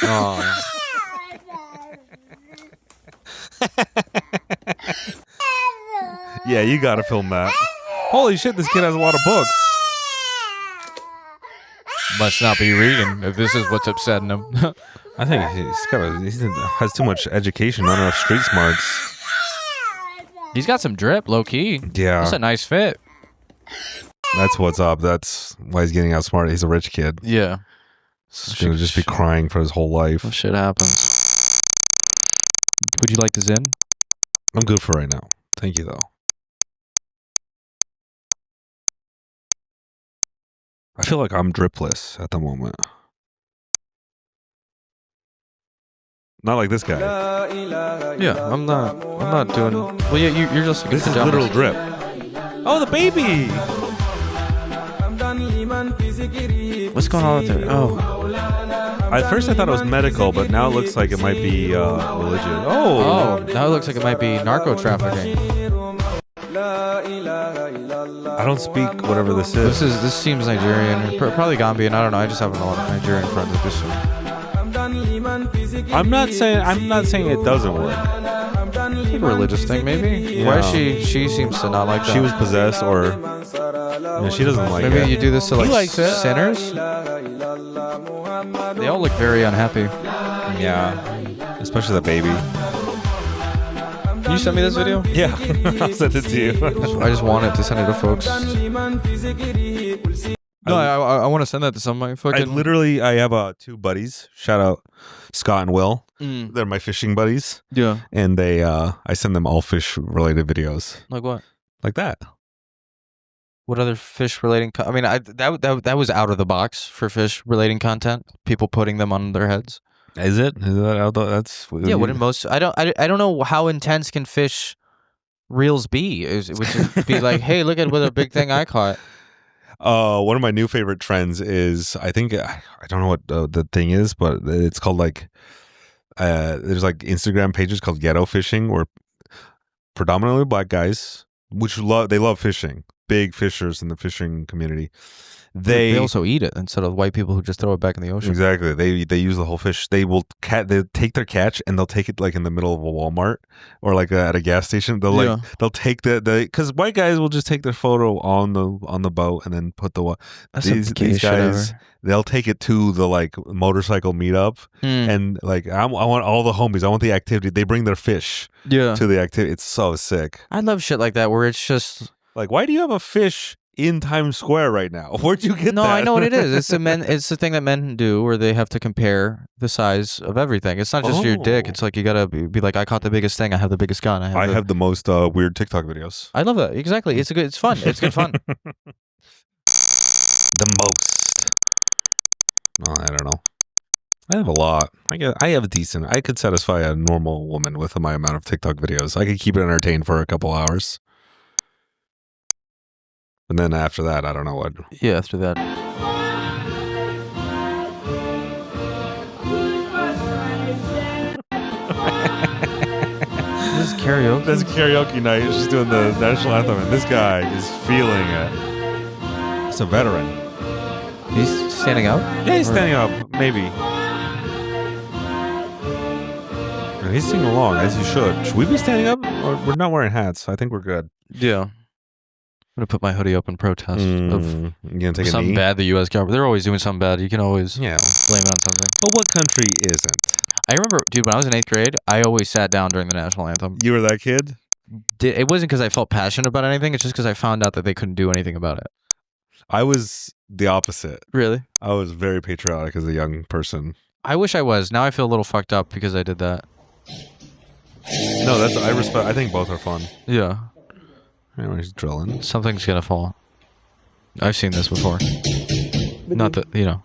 Oh. Yeah, you gotta film that. Holy shit, this kid has a lot of books. Must not be reading if this is what's upsetting him. I think he has too much education, not enough street smarts. He's got some drip, low key. Yeah. That's a nice fit. That's what's up. That's why he's getting outsmarted. He's a rich kid. Yeah. He's gonna just be crying for his whole life. Well, shit happens. Would you like this in? I'm good for right now. Thank you, though. I feel like I'm dripless at the moment. Not like this guy. Yeah, I'm not doing. Well, yeah, you're just. This is literal drip. Oh, the baby! What's going on with it? Oh. At first I thought it was medical, but now it looks like it might be religious. Oh, now it looks like it might be narco trafficking. I don't speak whatever this is. This seems Nigerian, probably Gambian. I don't know. I just have a lot of Nigerian friends that just. I'm not saying it doesn't work. A religious thing, maybe. Yeah. Why is she seems to not like that. She was possessed, or she doesn't like it. Maybe you do this to like likes it. sinners. They all look very unhappy. Yeah, especially the baby. Can you send me this video? Yeah, I'll send it to you. I just wanted to send it to folks. No, I want to send that to some of my fucking. I have 2 buddies. Shout out Scott and Will. They're my fishing buddies. Yeah. And they I send them all fish related videos. Like what? Like that. What other fish relating? I mean, that was out of the box for fish relating content. People putting them on their heads. Is it? Is that out? That's yeah. Wouldn't most? I don't know how intense can fish reels be. Would be like, hey, look at what a big thing I caught. One of my new favorite trends is I don't know what the thing is, but it's called like there's like Instagram pages called ghetto fishing, where predominantly black guys, which they love fishing, big fishers in the fishing community. They also eat it instead of white people who just throw it back in the ocean. Exactly. They use the whole fish. They take their catch and they'll take it like in the middle of a Walmart or like at a gas station. They'll take because white guys will just take their photo on the boat and then put these guys. They'll take it to the like motorcycle meetup and like I want all the homies. I want the activity. They bring their fish to the activity. It's so sick. I love shit like that where it's just like, why do you have a fish in Times Square right now? Where'd you get that? No, I know what it is. It's the thing that men do where they have to compare the size of everything. It's not just your dick. It's like you gotta be like, I caught the biggest thing. I have the biggest gun. I have the most weird TikTok videos. I love that. Exactly. It's fun. It's good fun. The most. Oh, I don't know. I have a lot. I have a decent. I could satisfy a normal woman with my amount of TikTok videos. I could keep it entertained for a couple hours. And then after that, I don't know what. Yeah, after that. This is karaoke. That's a karaoke night. She's doing the national anthem, and this guy is feeling it. It's a veteran. He's standing up? Yeah, he's standing up. Maybe. And he's singing along, as you should. Should we be standing up? Or we're not wearing hats. I think we're good. Yeah. I'm gonna put my hoodie up in protest of You gonna take a something knee? bad the U.S. government. They're always doing something bad. You can always Yeah. blame it on something. But what country isn't? I remember, dude, when I was in 8th grade, I always sat down during the national anthem. You were that kid? It wasn't because I felt passionate about anything. It's just because I found out that they couldn't do anything about it. I was the opposite. Really? I was very patriotic as a young person. I wish I was. Now I feel a little fucked up because I did that. No, I respect. I think both are fun. Yeah. Anyway, he's drilling. Something's gonna fall. I've seen this before. Not that, you know.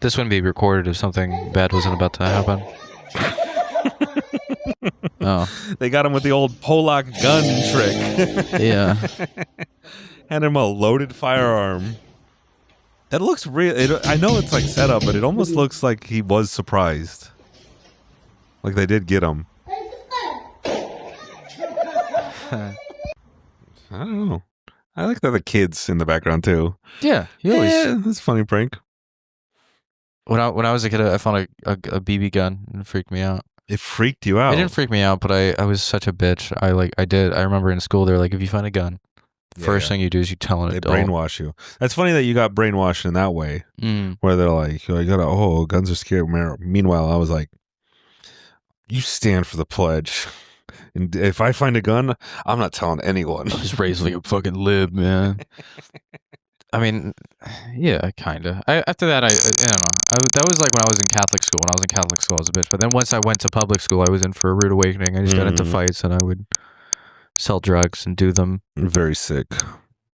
This wouldn't be recorded if something bad wasn't about to happen. Oh. They got him with the old Polak gun trick. Yeah. Had him a loaded firearm. That looks real. I know it's like set up, but it almost looks like he was surprised. Like they did get him. I don't know. I like the other kids in the background too. Yeah. You always. Yeah, that's a funny prank. When I was a kid, I found a BB gun and it freaked me out. It freaked you out. It didn't freak me out, but I was such a bitch. I remember in school they were like, if you find a gun, first thing you do is you tell an They adult. brainwash you. That's funny that you got brainwashed in that way, where they're like, guns are scary. Meanwhile, I was like, you stand for the pledge. And if I find a gun, I'm not telling anyone. Just raised like a fucking lib, man. I mean, yeah, kind of. After that, I don't know. That was like when I was in Catholic school. When I was in Catholic school, I was a bitch. But then once I went to public school, I was in for a rude awakening. I just got into fights, and I would sell drugs and do them. Very sick.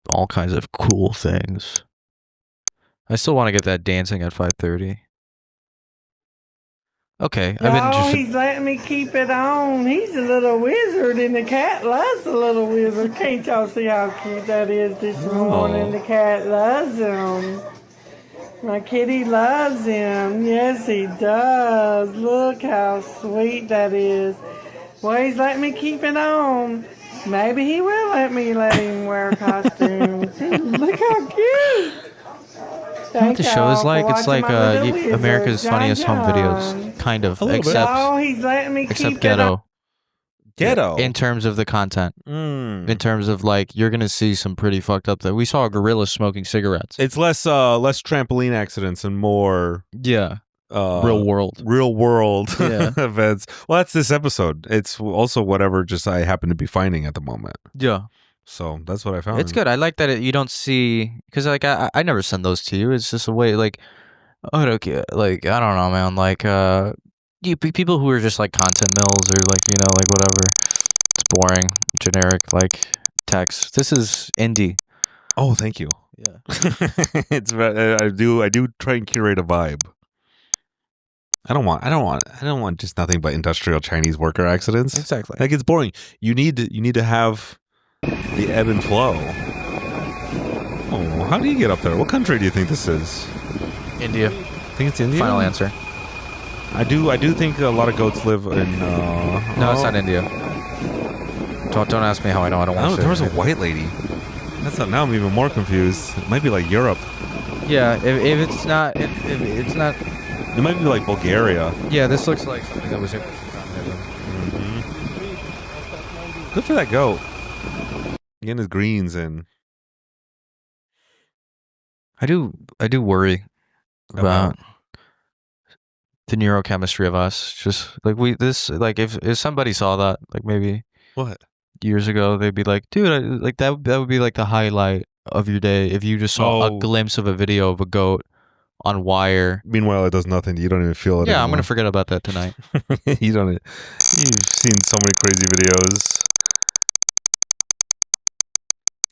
All kinds of cool things. I still want to get that dancing at 5:30. Okay, I've been Oh, he's letting me keep it on. He's a little wizard, and the cat loves the little wizard. Can't y'all see how cute that is this morning? The cat loves him. My kitty loves him. Yes, he does. Look how sweet that is. Well, he's letting me keep it on. Maybe he will let him wear costumes. Look how cute. You know what the show is like? It's like America's Funniest Home Videos, kind of, except he's letting me keep ghetto. Ghetto. In terms of the content. In terms of like, you're gonna see some pretty fucked up things. We saw a gorilla smoking cigarettes. It's less trampoline accidents and more real world events. Well, that's this episode. It's also whatever just I happen to be finding at the moment. Yeah. So that's what I found. It's good. I like that you don't see, because like I never send those to you. It's just a way like, I don't know, man. Like people who are just like content mills or like, you know, like whatever. It's boring, generic like text. This is indie. Oh, thank you. Yeah. It's I do try and curate a vibe. I don't want just nothing but industrial Chinese worker accidents. Exactly. Like it's boring. You need to have the ebb and flow. Oh, how do you get up there? What country do you think this is? India. I think it's India. Final answer. I do think a lot of goats live in. No, it's not India. Don't ask me how I know. I don't want to. There was a white lady. Now I'm even more confused. It might be like Europe. Yeah, if it's not, if it's not. It might be like Bulgaria. Yeah, this looks like something that was. Good for that goat. Getting his greens in. I do worry about the neurochemistry of us. Just like if somebody saw that, like maybe what years ago, they'd be like, dude, like that would be like the highlight of your day if you just saw a glimpse of a video of a goat on wire. Meanwhile, it does nothing. You don't even feel it. Yeah, anymore. I'm gonna forget about that tonight. You've seen so many crazy videos.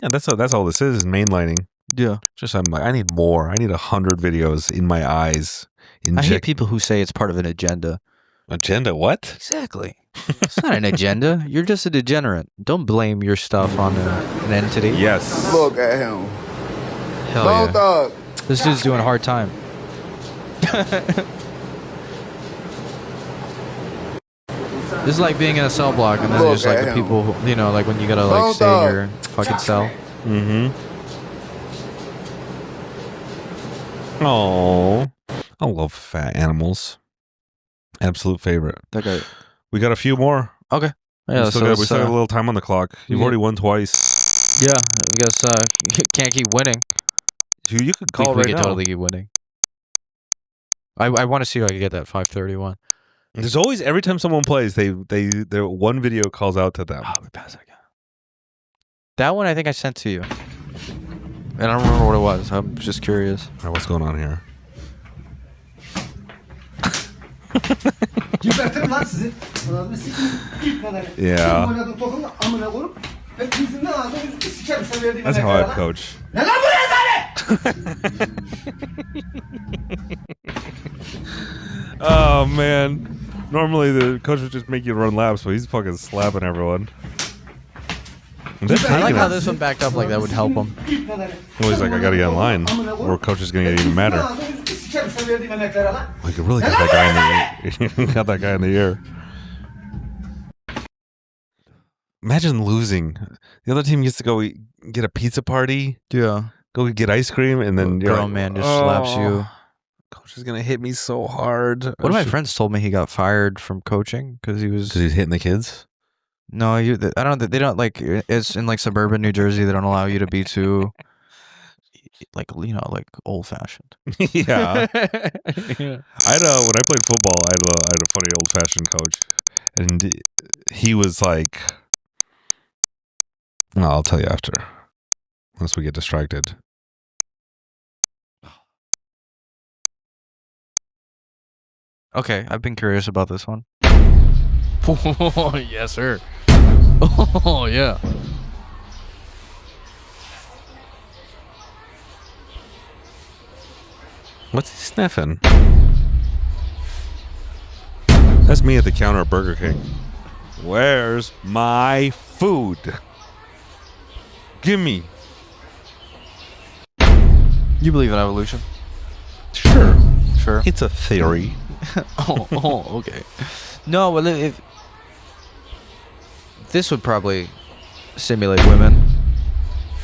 Yeah, that's all this is mainlining. Yeah. Just I'm like, I need more. I need 100 videos in my eyes. I hate people who say it's part of an agenda. Agenda? What? Exactly. It's not an agenda. You're just a degenerate. Don't blame your stuff on an entity. Yes. Look at him. Hell yeah. This dude's doing a hard time. This is like being in a cell block, and then there's like the people, who, you know, like when you gotta like stay in your fucking cell. Mm-hmm. Oh, I love fat animals. Absolute favorite. That guy. We got a few more. Okay. Yeah, we still got a little time on the clock. You've already won twice. Yeah, I guess can't keep winning. You could call we right could now. totally keep winning. I want to see if I can get that 531. There's always every time someone plays, their one video calls out to them. Oh, we pass again. That one I think I sent to you. And I don't remember what it was. I'm just curious. All right, what's going on here? Yeah. That's how I coach. Oh man. Normally the coach would just make you run laps, but he's fucking slapping everyone. I like how this one backed up like that would help him. Well, he's like, I gotta get in line, or coach is gonna get even madder. Like, you really got that guy in the ear. Got that guy in the ear. Imagine losing. The other team gets to go get a pizza party. Yeah. Go get ice cream, and then you're grown man just slaps you. Coach is gonna hit me so hard. One of my friends told me he got fired from coaching because he's hitting the kids. No, I don't. They don't like. It's in like suburban New Jersey. They don't allow you to be too, like like old fashioned. Yeah. I had when I played football, I had a funny old fashioned coach, and he was like, "No, I'll tell you after, once we get distracted." Okay, I've been curious about this one. Yes, sir. Oh, yeah. What's he sniffing? That's me at the counter at Burger King. Where's my food? Gimme. You believe in evolution? Sure. Sure. It's a theory. Okay. No, well, if this would probably simulate women,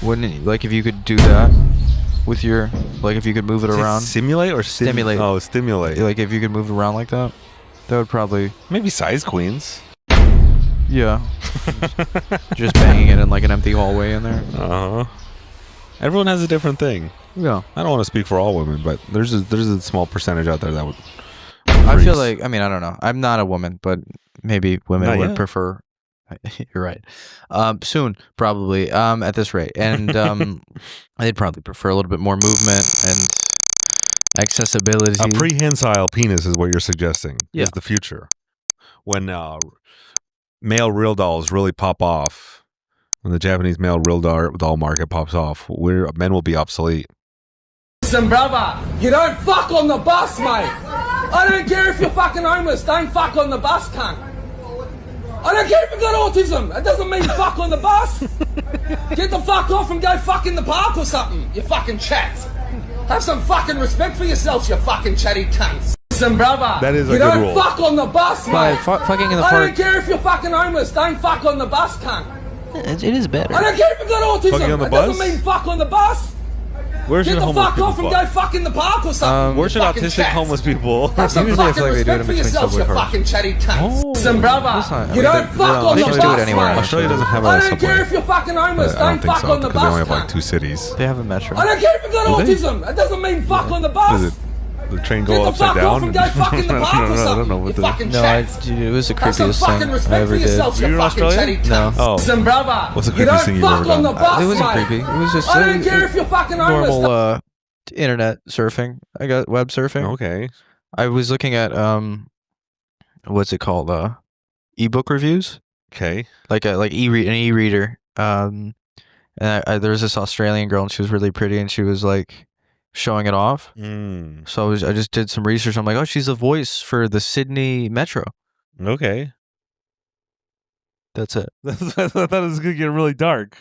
wouldn't it? Like if you could do that with your, like if you could move it around. Simulate or stimulate? Oh, stimulate. Like if you could move it around like that, that would probably maybe size queens. Yeah. Just banging it in like an empty hallway in there. Uh-huh. Everyone has a different thing. Yeah. I don't want to speak for all women, but there's a small percentage out there that would. I feel like, I mean, I don't know. I'm not a woman, but maybe women Not would yet. prefer. You're right. Soon, probably. At this rate, and they'd probably prefer a little bit more movement and accessibility. A prehensile penis is what you're suggesting. Yeah. Is the future when male real dolls really pop off. When the Japanese male real doll market pops off, men will be obsolete. Listen, brother, you don't fuck on the bus, mate. I don't care if you're fucking homeless. Don't fuck on the bus, cunt. I don't care if you've got autism. It doesn't mean fuck on the bus. Get the fuck off and go fuck in the park or something, you fucking chat. Have some fucking respect for yourselves, you fucking chatty cunts. Listen, brother, That is a you good don't rule. fuck on the bus, mate. Fucking in the I park. don't care if you're fucking homeless. Don't fuck on the bus, cunt. It is better. I don't care if you've got autism. Fucking on the it bus? doesn't mean fuck on the bus. Where's Get your the homeless fuck people off and fuck? go fuck in the park or something. Where's you your fucking autistic chat. homeless people? Have some Usually I fucking feel like they do it respect in for between yourselves, you subway cars. fucking chatty cunts. Oh. Listen, brother, That's not- I you mean, don't fuck on they the just do it bus, anywhere. mate. Australia doesn't have I a don't subway. care if you're fucking homeless. I Don't don't think fuck so on the because they only bus, have like cunt. 2 cities. They have a metro. I don't care if you've got Do they? autism. It doesn't mean fuck on the bus. What is it? The train Get go the upside fuck down? off and go fuck in the park or I don't something. know You what the. fucking No, chat. dude, it was the Have some creepiest fucking thing I respect ever for did. yourselves, You're you in fucking Australia? chatty No. cunts. Oh. Listen, brother, What's the you creepiest don't thing you've fuck ever on the done? bus, It wasn't mate. creepy. It was just I don't care if you're fucking homeless. normal internet surfing. I got web surfing. Okay. I was looking at what's it called? Ebook reviews. Okay. Like an e-reader. And there was this Australian girl, and she was really pretty, and she was like showing it off. So I just did some research. I'm like, oh, she's the voice for the Sydney Metro. Okay. That's it. I thought it was going to get really dark.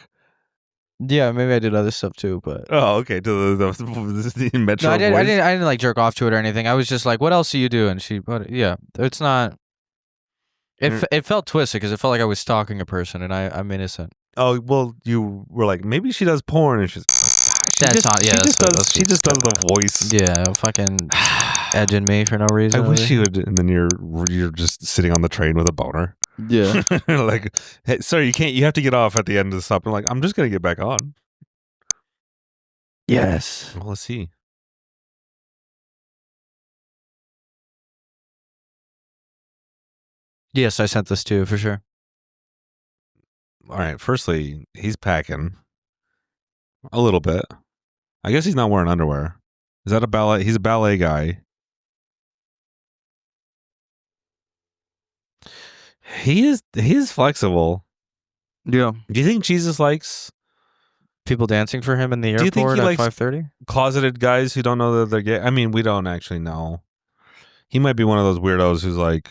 Yeah, maybe I did other stuff too, but Oh, okay. To the Metro no, I voice. didn't like jerk off to it or anything. I was just like, what else do you do? And yeah, it's not. It felt twisted because it felt like I was stalking a person, and I'm innocent. Oh well, you were like, maybe she does porn, and she's. She just does the voice. Yeah, fucking edging me for no reason. I wish you would. And then you're just sitting on the train with a boner. Yeah. Like, hey, sorry, you can't. You have to get off at the end of the stop. I'm like, I'm just gonna get back on. Yes. Well, let's see. Yes, I sent this too for sure. All right. Firstly, he's packing a little bit. I guess he's not wearing underwear. Is that a ballet? He's a ballet guy. He is flexible. Yeah. Do you think Jesus likes people dancing for him in the Do you think airport he at likes 5:30? closeted guys who don't know that they're gay? I mean, we don't actually know. He might be one of those weirdos who's like,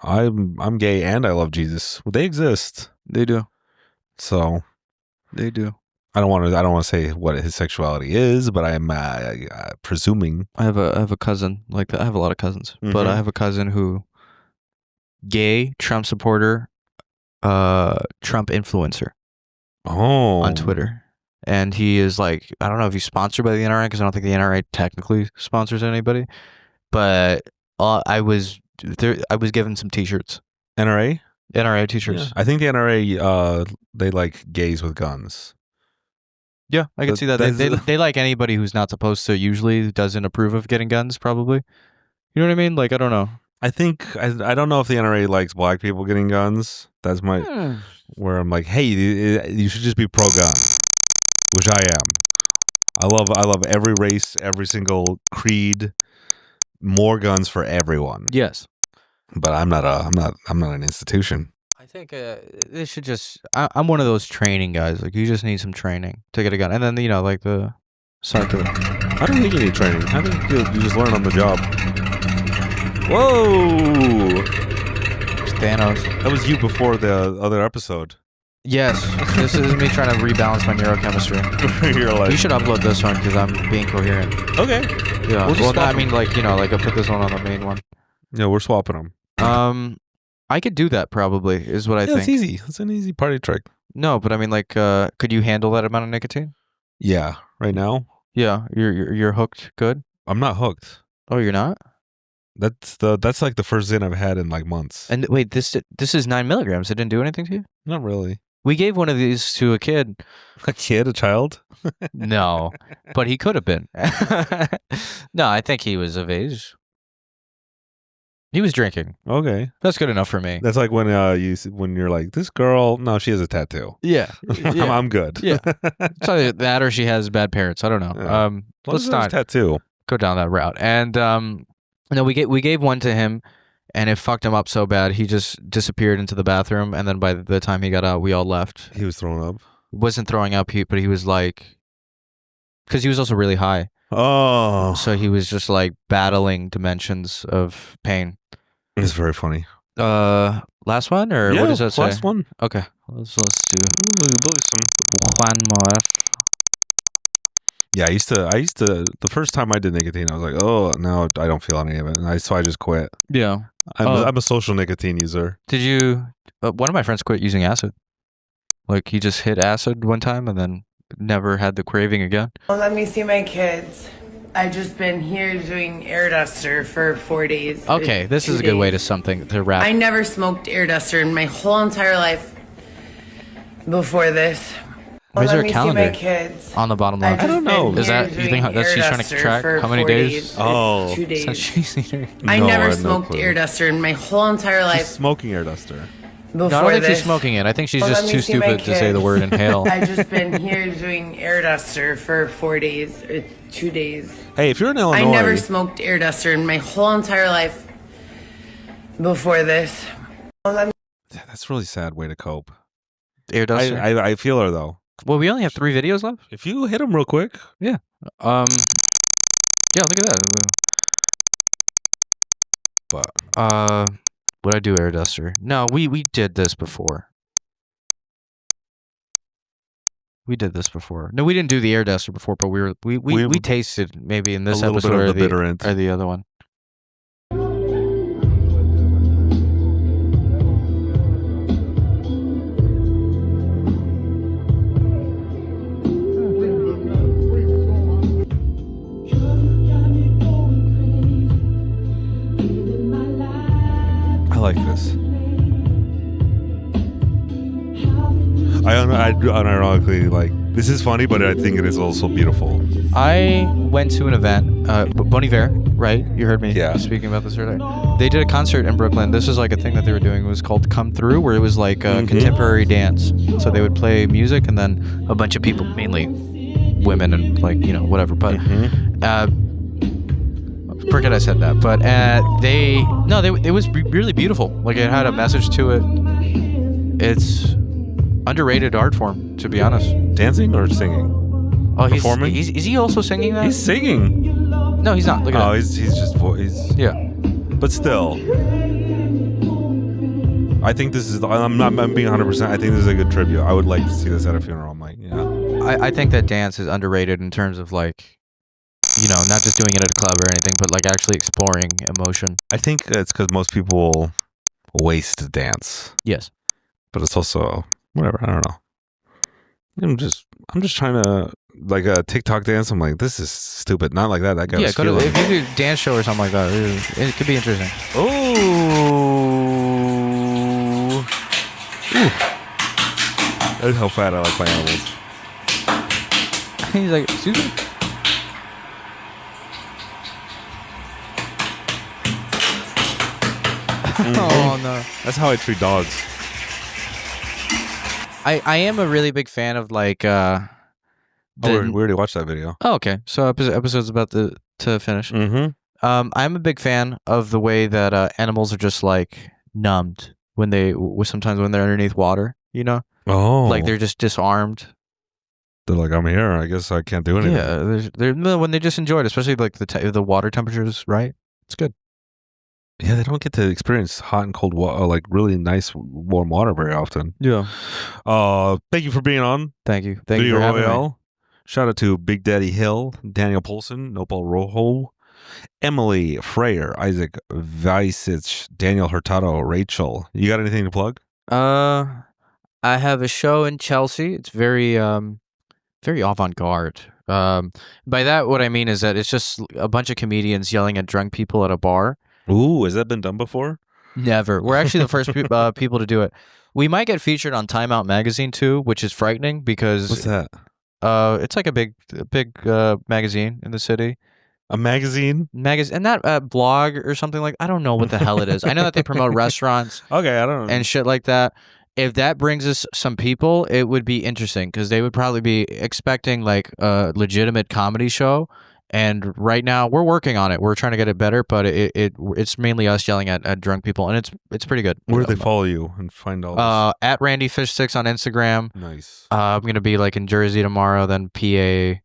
I'm gay and I love Jesus. Well, they exist. They do. So they do. I don't want to say what his sexuality is, but I am presuming. I have a cousin like that. I have a lot of cousins, but I have a cousin who gay Trump supporter, Trump influencer. Oh, on Twitter. And he is like, I don't know if he's sponsored by the NRA because I don't think the NRA technically sponsors anybody, but I was given some T-shirts. NRA T-shirts. Yeah. I think the NRA they like gays with guns. Yeah, I can see that. They like anybody who's not supposed to. Usually doesn't approve of getting guns. Probably. You know what I mean? Like I don't know. I think I don't know if the NRA likes black people getting guns. That's my where I'm like, hey, you should just be pro gun, which I am. I love every race, every single creed, more guns for everyone. Yes, but I'm not an institution. I think they should just. I'm one of those training guys. Like you just need some training to get a gun, and then like the circular. I don't think you need training. I think you just learn on the job. Whoa! Thanos. That was you before the other episode. Yes, this is me trying to rebalance my neurochemistry. You're like, you should upload this one because I'm being coherent. Okay. Yeah. Well, I mean, like I put this one on the main one. Yeah, we're swapping them. I could do that probably. Is what I think. It's easy. It's an easy party trick. No, but I mean, like, could you handle that amount of nicotine? Yeah. Right now. Yeah, you're hooked. Good. I'm not hooked. Oh, you're not. That's like the first Zin I've had in like months. And wait, this is 9 milligrams. It didn't do anything to you? Not really. We gave one of these to a kid. A kid, a child? No, but he could have been. No, I think he was of age. He was drinking. Okay, that's good enough for me. That's like when you're like, this girl, no, she has a tattoo. Yeah, I'm good. Yeah, it's either that or she has bad parents. I don't know. Yeah. Let's not tattoo. Go down that route. And no, we gave one to him, and it fucked him up so bad he just disappeared into the bathroom. And then by the time he got out, we all left. He was throwing up. Wasn't throwing up, but he was like, because he was also really high. Oh, so he was just like battling dimensions of pain. It's very funny. Last one or what does that say? Last one. Okay, let's do one more. Yeah, I used to. The first time I did nicotine, I was like, oh, no, I don't feel any of it, and so I just quit. Yeah, I'm a social nicotine user. Did you? One of my friends quit using acid. Like he just hit acid one time and then never had the craving again. Well, let me see my kids. I just been here doing air duster for 4 days. Okay, this is a good way to wrap. I never smoked air duster in my whole entire life before this. Where's well, your calendar? My kids. On the bottom left. I don't know. Is that you think that she's trying to track how many days? Oh, 2 days. She's I never smoked air duster in my whole entire life. She's smoking air duster. No, I don't think she's smoking it. I think she's just too stupid to say the word inhale. I just been here doing air duster for 4 days, 2 days. Hey, if you're in Illinois, I never smoked air duster in my whole entire life before this. That's a really sad way to cope. Air duster. I feel her though. Well, we only have 3 videos left. If you hit them real quick, yeah. Yeah, look at that. But would I do air duster? No, we did this before. We did this before. No, we didn't do the air duster before, but we tasted maybe in this episode or the other one. like this. I unironically like this is funny, but I think it is also beautiful. I went to an event, Bon Iver, right? You heard me speaking about this earlier. They did a concert in Brooklyn. This is like a thing that they were doing. It was called Come Through, where it was like contemporary dance. So they would play music and then a bunch of people, mainly women and like, you know, whatever. But forget I said that. But it was really beautiful. Like it had a message to it. It's underrated art form, to be honest. Dancing or singing? Oh, performing? Is he also singing that? He's singing. No, he's not. Look at that. He's just yeah. But still, I think this is. I'm being 100%. I think this is a good tribute. I would like to see this at a funeral. I'm like, yeah. I think that dance is underrated in terms of like, you know, not just doing it at a club or anything, but like actually exploring emotion. I think it's because most people waste dance. Yes. But it's also whatever. I don't know. I'm just trying to like a TikTok dance. I'm like, this is stupid. Not like that. That guy was go to, if you do a dance show or something like that, it could be interesting. Oh, that's how fat I like my animals. He's like, excuse me. Oh no, that's how I treat dogs. I am a really big fan of like. We already watched that video. Oh, okay. So episode's about to finish. Mm-hmm. I'm a big fan of the way that animals are just like numbed sometimes when they're underneath water. You know. Oh. Like they're just disarmed. They're like, I'm here. I guess I can't do anything. Yeah. They're when they just enjoy it, especially like the water temperature is right. It's good. Yeah, they don't get to experience hot and cold water, like really nice warm water very often. Yeah. Thank you for being on. Thank you. Thank you for having me. Shout out to Big Daddy Hill, Daniel Polson, Nopal Rojo, Emily Freyer, Isaac Vicich, Daniel Hurtado, Rachel. You got anything to plug? I have a show in Chelsea. It's very avant-garde. By that, what I mean is that it's just a bunch of comedians yelling at drunk people at a bar. Ooh, has that been done before? Never. We're actually the first people to do it. We might get featured on Time Out magazine too, which is frightening because what's that? It's like a big magazine in the city. A magazine? And not blog or something like. I don't know what the hell it is. I know that they promote restaurants. Okay, I don't know. And shit like that. If that brings us some people, it would be interesting because they would probably be expecting like a legitimate comedy show. And right now we're working on it. We're trying to get it better, but it's mainly us yelling at drunk people, and it's pretty good. Where do they follow you and find all this? At RandyFish6 on Instagram. Nice. I'm gonna be like in Jersey tomorrow, then PA,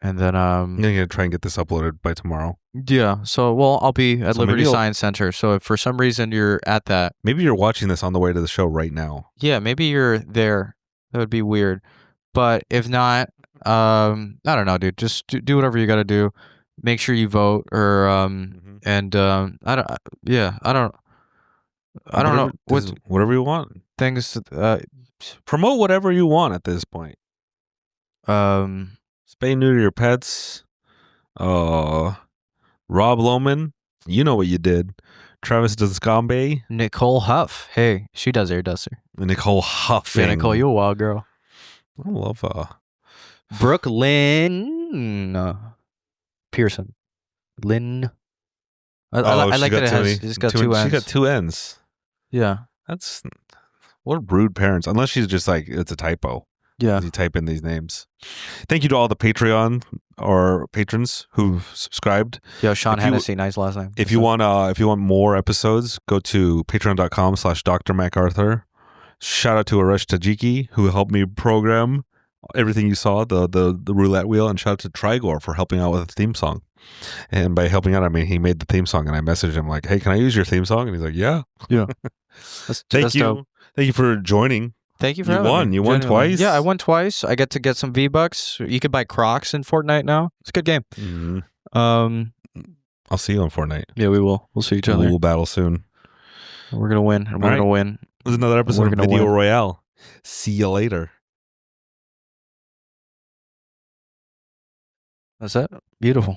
and then I'm gonna try and get this uploaded by tomorrow. Yeah. So I'll be at Liberty Science Center. So if for some reason you're at that, maybe you're watching this on the way to the show right now. Yeah, maybe you're there. That would be weird. But if not, I don't know, dude. Just do whatever you got to do. Make sure you vote, or and I don't. Yeah, I don't know whatever you want. Things. Promote whatever you want at this point. Spay neuter your pets. Rob Lohman, you know what you did. Travis Descambe. Nicole Huff. Hey, she does Airduster. Nicole Huff. Yeah, Nicole, you a wild girl. I love Brooklyn Pearson. Lynn. I like that it's got two N's. She got two N's. Yeah. That's what rude parents. Unless she's just like, it's a typo. Yeah. You type in these names. Thank you to all the Patreon or patrons who've subscribed. Yo, Sean Hennessy, nice last name. If you want more episodes, go to patreon.com/Dr. MacArthur. Shout out to Arash Tajiki, who helped me program everything you saw, the roulette wheel, and shout out to Trigor for helping out with the theme song. And by helping out, I mean he made the theme song, and I messaged him like, "Hey, can I use your theme song?" And he's like, "Yeah." Thank you. Dope. Thank you for joining. Thank you for having me. You won twice. Yeah, I won twice. I get to get some V-Bucks. You could buy Crocs in Fortnite now. It's a good game. Mm-hmm. I'll see you on Fortnite. Yeah, we will. We'll see each other. We'll battle soon. We're gonna win. And we're gonna win. This is another episode of Video Royale. See you later. That's it. Beautiful.